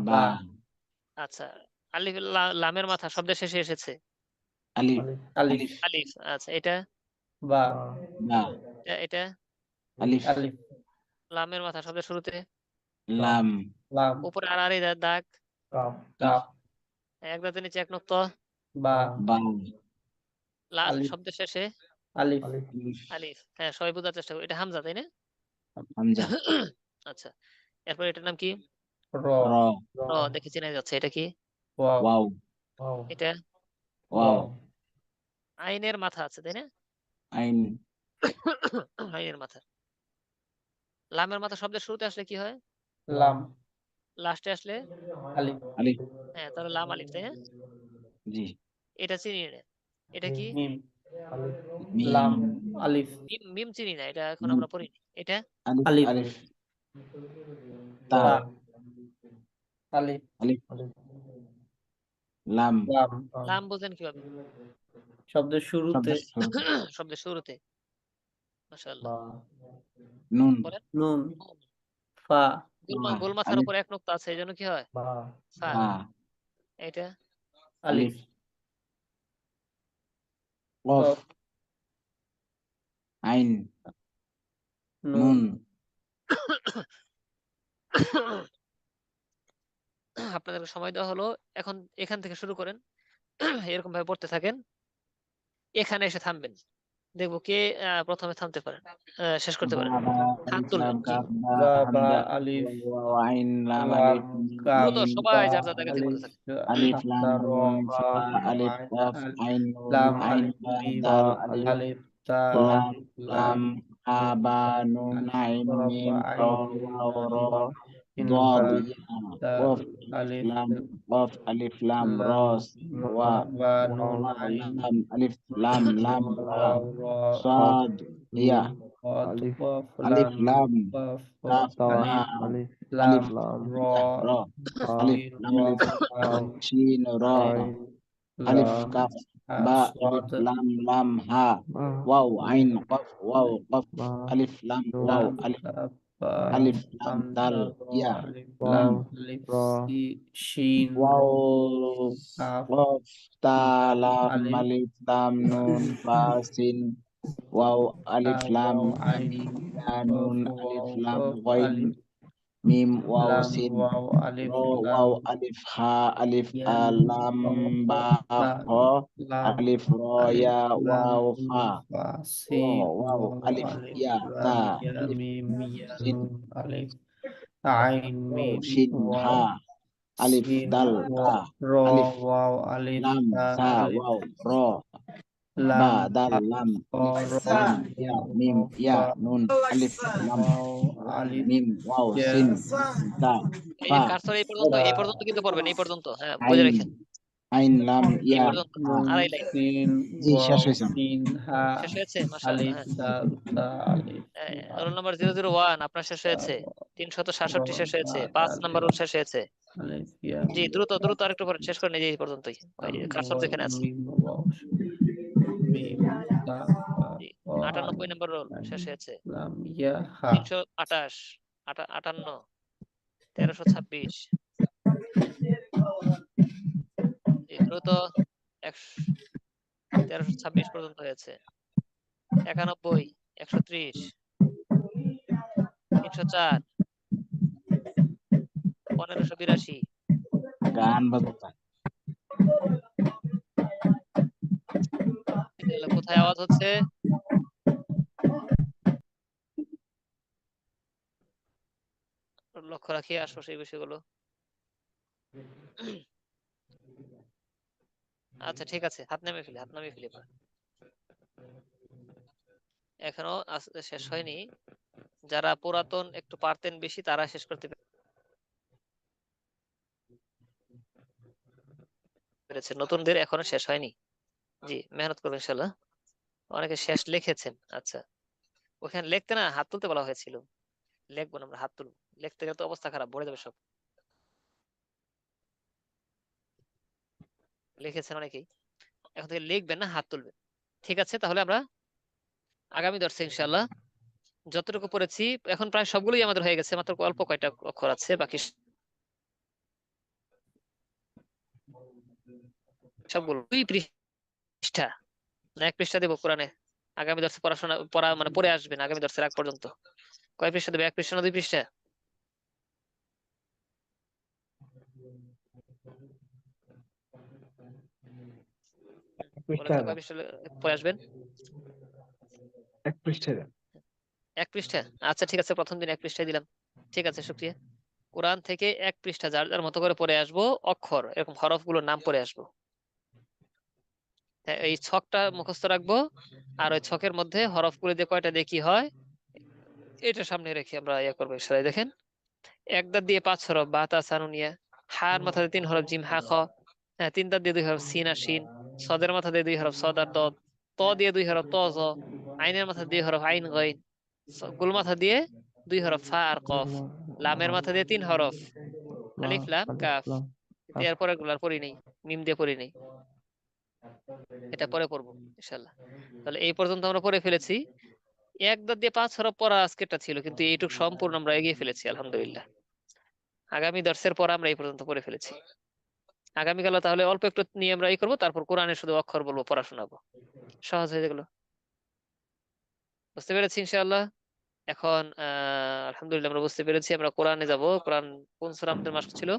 বা আচ্ছা, আলিফ লামের মাথা শব্দের শেষে এসেছে আলিফ আলিফ। আলিফ আলিফ। আচ্ছা, এটা বা। বা এটা আলিফ আলিফ। লামের মাথা শব্দের শুরুতে লাম লাম। উপরে আড়াআড়ি দাগ। কাফ। এক দাঁতের নিচে এক নোক্তা বা। বা আলিফ। শব্দের শেষে আলিফ। আলিফ। হ্যাঁ, সবাই বোঝার চেষ্টা করো, এটা হামজা তাই না? হামজা। আচ্ছা, এরপর এটার নাম কি? র। র। দেখে চেনা যাচ্ছে। এটা কি? ওয়াও। ওয়াও। এটা ওয়াও। আইনের মাথা আছে তাই না? আইন। আইনের মাথা। লামের মাথা শব্দের শুরুতে আসলে কি হয়? লাম। লাস্টে আসলে আলিফ। আলিফ। হ্যাঁ, তাহলে লাম আলিফ তাই না? জি। এটা চিনি না। এটা কি? মিম। মিম। লাম আলিফ। মিম চিনি না, এটা এখন মিম। আমরা পড়িনি। এটা আলিফ। আলিফ। আলিফ। তা। তা। আলিফ। আলিফ। লাম। লাম। লাম বোঝেন কিভাবে? শব্দের শুরুতে। শব্দের শুরুতে। শব্দের শুরুতে। মাশাআল্লাহ। নুন। বলেন। নুন। ফা। ফা। গোল মাথার আলিফ। উপর এক নোক্তা আছে, এই জন্য কি হয়? ফা। ফা। এটা আলিফ। আলিফ। কফ। কফ। আইন। নুন। নুন। আপনাদেরকে সময় দেওয়া হলো, এখন এখান থেকে শুরু করেন। এরকম ভাবে পড়তে থাকেন, এখানে এসে থামবেন। দেখবো কে প্রথমে থামতে পারেন, শেষ করতে পারেন। বাবা। হাত আলিফ লাম তুলবেন। জি, কাফ বা বা বা হামজা আলিফ ওয়াও আইন লাম লাম আলিফ কাফ দ্রুত মিম সবাই তা যার যার জায়গা থেকে বলতে আলিফ থাকেন। আলিফ লাম হামজা র নুন বা ফা আলিফ আইন কফ আইন নুন লাম আইন আলিফ বা মিম দাল আলিফ আলিফ তা লাম লাম লাম হা বা নুন আলিফ আইন র মিম র আইন ওয়াও র র ইন ضاد দাল يا দাল قاف ألف আলিফ لام قاف ألف لام লাম راس রা واو বা واو নুন আইন لام ألف لام لام را ওয়াও র صاد يا قاف قاف ألف لام لام قاف كاف আলিফ با লাম ألف র يا را ألف شين لام را ألف عين شين را عين ألف لام كاف با ألف صاد لام لام ها واو عين قاف واو قاف ألف لام واو لام ألف كاف با ألف لام دال حمزة را يا ألف نون لام ألف شين را واو كاف قاف تا لام ألف ألف لام نون فا سين واو ألف لام واو عين ميم يا نون قاف ألف واو لام قاف غين ألف ميم واو لام سين واو ألف رو لام واو ألف خا ألف يا لام با تا خا لام ألف را ألف يا لام واو نون فا فا رو سين واو واو ألف ألف يا تا لام يا ألف ميم يا سين نون ألف عين رو ميم شين واو ها ألف سين دال تا را ألف واو ألف لام تا تا ألف واو را با لام دال لام ألف را لام يا سين ميم واو يا فا نون ألف لام واو ألف ميم واو يا سين تا এই فا কারসর এই পর্যন্ত, قف এই পর্যন্ত কিন্তু পড়বেন, এই পর্যন্ত, হ্যাঁ বুঝে عين রাখেন। عين لام এই يا পর্যন্ত ها نون আড়াই লাইন سين জি শেষ واو হয়েছে سين ها শেষ হয়েছে। মাশাআল্লাহ। ألف হ্যাঁ, دال تا ألف রোল নাম্বার 001 আপনার শেষ হয়েছে। لام 367 শেষ হয়েছে। را 5 دال নাম্বার রোল শেষ হয়েছে। ألف يا জি, দ্রুত দ্রুত আরেকটু পরে শেষ করে নিয়ে এই পর্যন্তই। ওই কারসর যেখানে আছে। ميم واو ميم تا জি, فا 98 নাম্বার রোল শেষ হয়েছে। لام يا ها 328, 58, 1326। জি, দ্রুত 1326 পর্যন্ত হয়েছে। 91, 130, 304, 1582। গান বাজতা কোথায় আওয়াজ হচ্ছে? লক্ষ্য রাখি আশপাশে এই বিষয়গুলো। আচ্ছা ঠিক আছে, হাত নামিয়ে ফেলি, হাত নামিয়ে ফেলি এবার। এখনো শেষ হয়নি। যারা পুরাতন একটু পারতেন বেশি তারা শেষ করতে পেরেছে, নতুনদের এখনো শেষ হয়নি। জি, মেহনত করবেন ইনশাল্লাহ। অনেকে শেষ লিখেছেন। আচ্ছা, ওখানে লিখতে না হাত তুলতে বলা হয়েছিল, লিখবো না আমরা, হাত তুলবো। লিখতে গেলে তো অবস্থা খারাপ, ভরে যাবে সব। লিখেছেন অনেকেই, এখন থেকে লিখবেন না, হাত তুলবেন। ঠিক আছে, তাহলে আমরা আগামী দর্শে ইনশাল্লাহ যতটুকু পড়েছি, এখন প্রায় সবগুলোই আমাদের হয়ে গেছে, মাত্র অল্প কয়টা অক্ষর আছে বাকি, সবগুলো 2 পৃষ্ঠা না 1 পৃষ্ঠা দেবো কোরআনে। আগামী দর্শে পড়াশোনা পড়া মানে পড়ে আসবেন আগামী দর্শের আগ পর্যন্ত। কয় পৃষ্ঠা দেবে? 1 পৃষ্ঠা না 2 পৃষ্ঠা? বলেন তো কয় পৃষ্ঠা পড়ে আসবেন? এক পৃষ্ঠা। এক পৃষ্ঠা। আচ্ছা ঠিক আছে, প্রথম দিন এক পৃষ্ঠায় দিলাম। ঠিক আছে, শুক্রিয়া। কোরআন থেকে এক পৃষ্ঠা যার যার মতো করে পড়ে আসবো, অক্ষর এরকম হরফগুলোর নাম পড়ে আসবো। এই ছকটা মুখস্থ রাখবো, আর ওই ছকের মধ্যে হরফগুলো দিয়ে কয়টা দিয়ে কি হয় এটা সামনে রেখে আমরা ইয়া করবো। ইনশাআল্লাহ দেখেন, এক দাঁত দিয়ে 5 হরফ বা তা সানুনিয়া, হার মাথাতে 3 হরফ জিম হা খ, হ্যাঁ 3 দাঁত দিয়ে 2 হরফ সিন আর শিন, সদের মাথা দিয়ে 2 হরফ সদ আর দদ, ত দিয়ে 2 হরফ ত জ, আইনের মাথা দিয়ে 2 হরফ আইন গইন, গুল মাথা দিয়ে 2 হরফ ফা আর কফ, লামের মাথা দিয়ে 3 হরফ আলিফ লাম কাফ। কিন্তু এরপরে গুলার পড়ি নেই, মিম দিয়ে পড়ি নেই, এটা পরে পড়বো ইনশাআল্লাহ। তাহলে এই পর্যন্ত আমরা পড়ে ফেলেছি। এক দাঁত দিয়ে 5 হরফ পড়া আজকেরটা ছিল, কিন্তু এইটুকু সম্পূর্ণ আমরা এগিয়ে ফেলেছি আলহামদুলিল্লাহ। আগামী দর্শের পর আমরা এই পর্যন্ত পড়ে ফেলেছি। আগামীকাল তাহলে অল্প একটু নিয়ে আমরা এই করবো, তারপর কোরআনের শুধু অক্ষর বলবো, পড়া শোনাবো, সহজ হয়ে গেল। বুঝতে পেরেছি ইনশাআল্লাহ। এখন আলহামদুলিল্লাহ আমরা বুঝতে পেরেছি, আমরা কোরআনে যাব। কোরআন কোন সূরা আমাদের মাস্ক ছিল?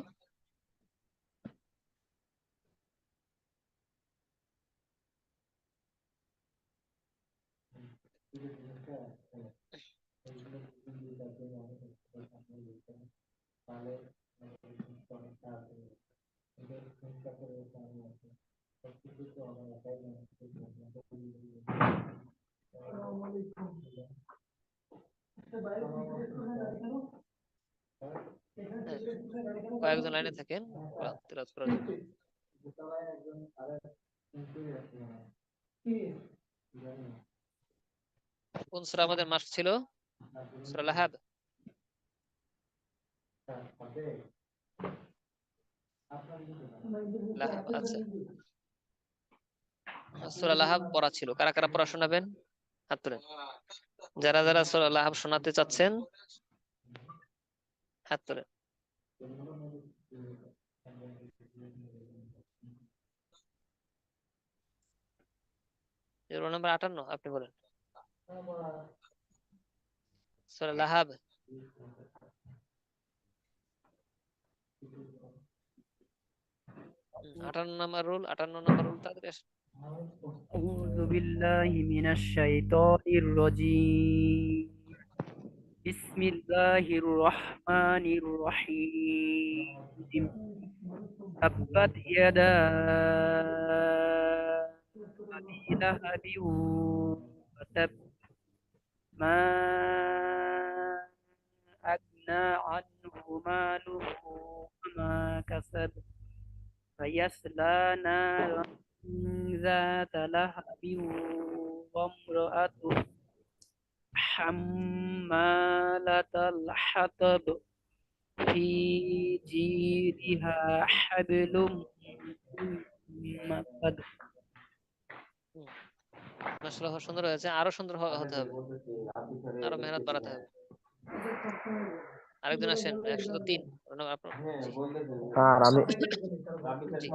হ্যাঁ, কয়েকজন লাইনে থাকেন কোরআন তেলাওয়াত করার জন্য। কোন সূরা আমাদের মাস্ক ছিল? সূরা লাহাব। লাহাব, আচ্ছা। সূরা লাহাব পড়া ছিল, কারা কারা পড়া শোনাবেন হাত তুলেন। যারা যারা সূরা লাহাব শোনাতে চাচ্ছেন হাত তুলেন। রোল নাম্বার 58, আপনি বলেন। সূরা লাহাব। হুম, 58 নম্বর রোল তাড়াতাড়ি আসেন। أعوذ بالله من الشيطان الرجيم بسم الله الرحمن الرحيم تبت يدا أبي لهب وتب ما أغنى عنه ماله وما كسب فيصلى نارا ذات لهب وامرأته حمالة الحطب في جيدها حبل من مسد। মাশাআল্লাহ, সুন্দর হয়েছে, আরো সুন্দর হতে হবে, আরো মেহনত বাড়াতে হবে। আরেকজন আসেন, 103 আপনার। জি আর আমি জি।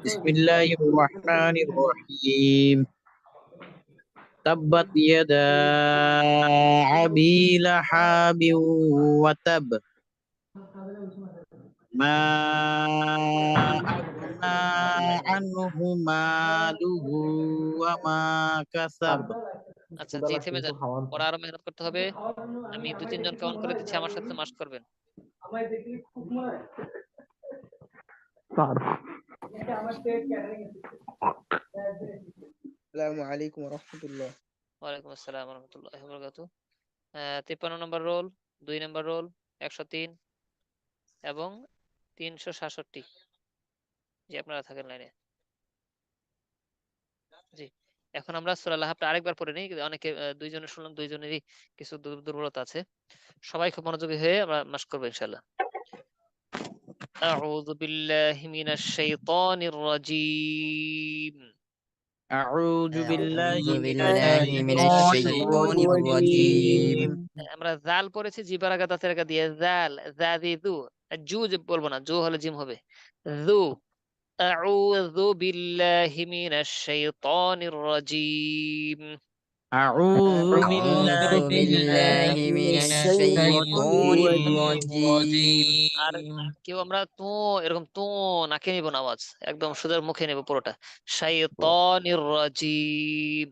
بسم الله الرحمن الرحيم تبت يدا أبي لهب وتب ما أغنى عنه ماله وما كسب। আচ্ছা জি, থেমে যান, পরে আরো মেহনত করতে হবে। আমি 2-3 জনকে অন করে দিচ্ছি, আমার সাথে মাস্ক করবেন। আসসালামু আলাইকুম ওয়া রাহমাতুল্লাহ। ওয়ালাইকুম আসসালাম ওয়া রাহমাতুল্লাহি ওয়া বারাকাতুহু। 53 নম্বর রোল, 2 নম্বর রোল, 103 এবং 367। জি, আপনারা থাকেন লাইনে। জি, এখন আমরা সূরা লাহাবটা আরেকবার পড়ে নিই। অনেকে দুইজনে শুনলাম, দুইজনেরই কিছু দুর্বলতা আছে। সবাই খুব মনোযোগী হয়ে আমরা মাস্ক করবো ইনশাআল্লাহ। আউযু বিল্লাহি মিনাশ শাইতানির রাজীম। أعوذ بالله أعوذ من بالله من الشيطان الشيطان الرجيم الرجيم আমরা জাল পড়েছি, জিবার আগা দাঁতের আগা দিয়ে, জাল জাদি দু, জু যে বলবো না, জু হলে জিম হবে, জু। আউযু বিল্লাহি মিনাশ শাইতানির রাজীম। أعوذ بالله أعوذ بالله من الشيطان الرجيم আর কেউ আমরা তো এরকম তো নাকে নিব না, আওয়াজ একদম সোজা মুখে নেব পুরোটা। শাইতানির রাজিম।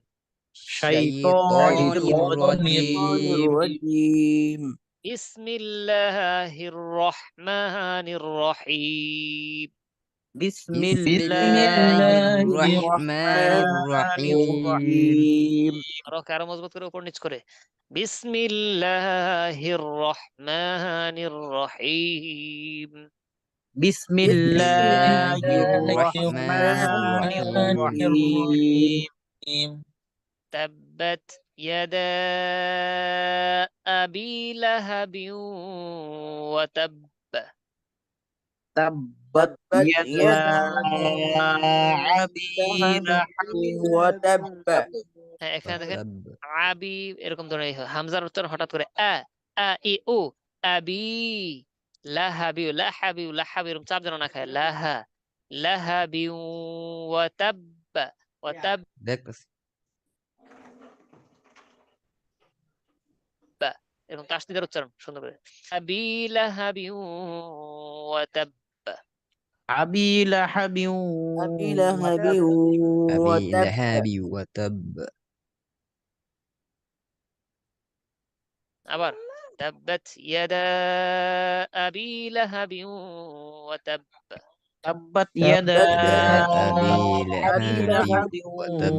الشيطان الشيطان الرجيم الرجيم বিসমিল্লাহির রহমানির রহিম। بسم بسم الله الله الرحمن الرحمن الرحيم الرحيم আরো মজবুত করে উপর নিচ করে। বিসমিল্লাহির রহমানির রহিম। بسم بسم الله الله الرحمن الرحمن الرحيم الرحيم تبت يدا أبي لهب وتب। تبت يدا أبي لهب وتب হ্যাঁ, এখানে দেখেন تب আবি এরকম ধরনের হামজার উচ্চারণ হঠাৎ করে আ ই উ আবি লাহাবিউ লাহাবিউ লাহাবি এরকম চাপ যেন না খায়। লাহাবিউ ওয়াতাব ওয়াতাব দেখতেছি এরকম তাসদীদের উচ্চারণ সুন্দর করে। আবি লাহাবিউ ওয়াতাব। أبي لهب أبي لهب أبي وتب لهب وتب আবার তাব্বাত ইয়াদা আবি লাহাবিউ ওয়াতাব। تبت يدا يدا أبي أبي لهب لهب وتب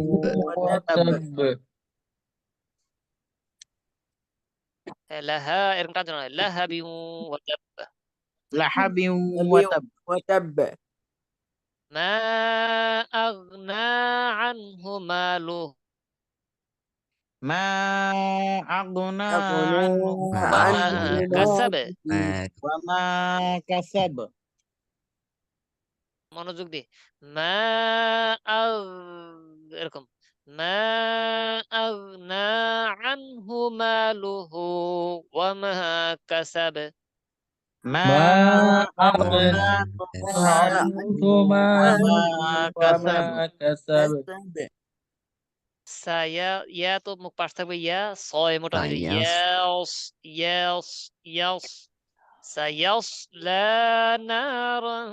وتب লাহা এরকম কাজ নয়, লাহাবিউ ওয়াতাব। لهب أبي وتب وتب মা আগনা আনহু মালুহু ما أغنى أغنى عنه ما ওয়ামা أغنى কাসাব। ما وما كسب মনোযোগ দিয়ে মা আগ এরকম মা আগনা আনহু মালুহু ওয়ামা কাসাব। ما وما أغنى كسب عنه وما كسب كسب সায়া ইয়া তো মুখ পাশ থাকবে, ইয়া ছয় মোটা হয়ে যায়। سيص ইয়াস ইয়াস ইয়াস সায়াসলা নারান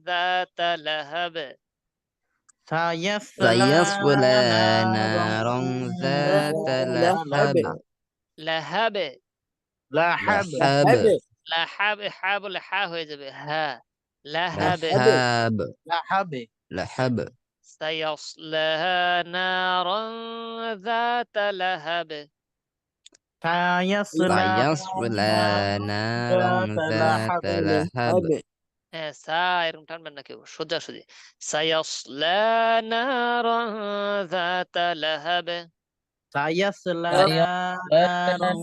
যাতা লাহাব। سيصلى سيصلى نارا نارا ذات لهب لهب লাহাব لهب لهب লাহাব হা বলে হা হয়ে যাবে হা। লাহাব لهب لهب لهب সায়াসলা নারান যাতা লাহাব। سيصلى سيصلى نارا ذات ذات لهب لهب হ্যাঁ সা এরকম টানবেন না কেউ, সোজাসুজি সায়াসলা নারান যাতা লাহাব। سيصلى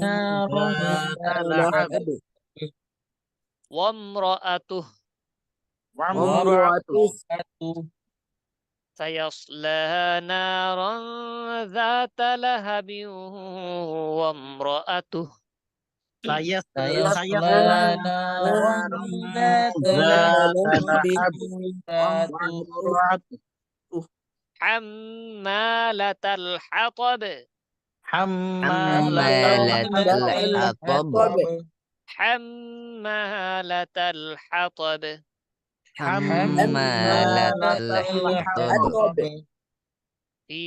نارا ذات لهب لهب وامرأته وامرأته سيصلى نارا ذات لهب وامرأته سيصلى نارا ذات لهب وامرأته حمالة الحطب حمالة حمالة الحطب حمالة الحطب حمالة الحطب في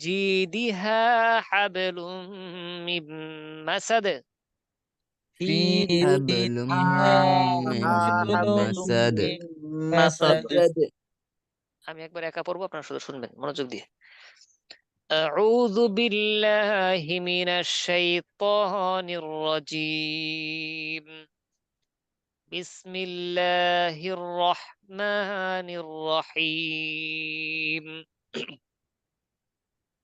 جيدها حبل من مسد في حبل من مسد مسد আমি একবার একা পড়বো, আপনারা শুধু শুনবেন মনোযোগ দিয়ে। أعوذ بالله من الشيطان الرجيم بسم الله الرحمن الرحيم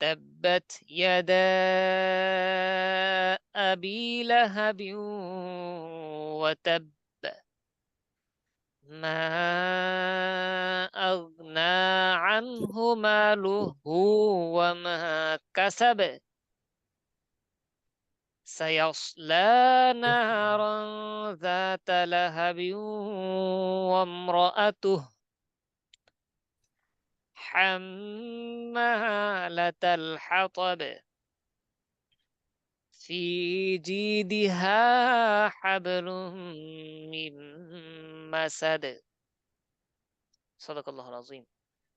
تبت يدا أبي لهب وتب ما أغنى عنه ماله وما كسب سيصلى نارا ذات لهب وامرأته حمالة الحطب ফি জিদিহা হাবলুম মিন মাসাদ। সাদাকাল্লাহুল আযীম।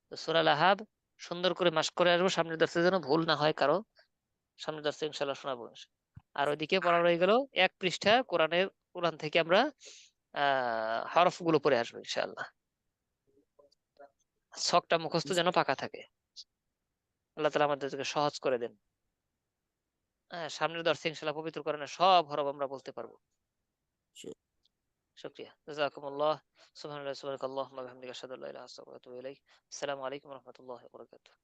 তো সূরা লাহাব সুন্দর করে মাস্ক করে আসবো, সামনের দর্শে যেন ভুল না হয় কারো। সামনের দর্শে ইনশাআল্লাহ শোনাবো। আর ওইদিকে পড়া রয়ে গেল 1 পৃষ্ঠা কোরআন থেকে আমরা হরফ গুলো পড়ে আসবো ইনশাআল্লাহ। ছকটা মুখস্থ যেন পাকা থাকে। আল্লাহ তাআলা আমাদেরকে সহজ করে দেন। সামনের দর্শে ইনশাআল্লাহ পবিত্র কোরআনের সব হরফ আমরা বলতে পারবো। শুকরিয়া, জাযাকুমুল্লাহ। সুবহানাল্লাহি ওয়া বিহামদিহি, আশহাদু আল্লা ইলাহা ইল্লাল্লাহ ওয়া আতুবু ইলাইহি। আসসালামু আলাইকুম ওয়া রাহমাতুল্লাহি ওয়া বারাকাতুহু।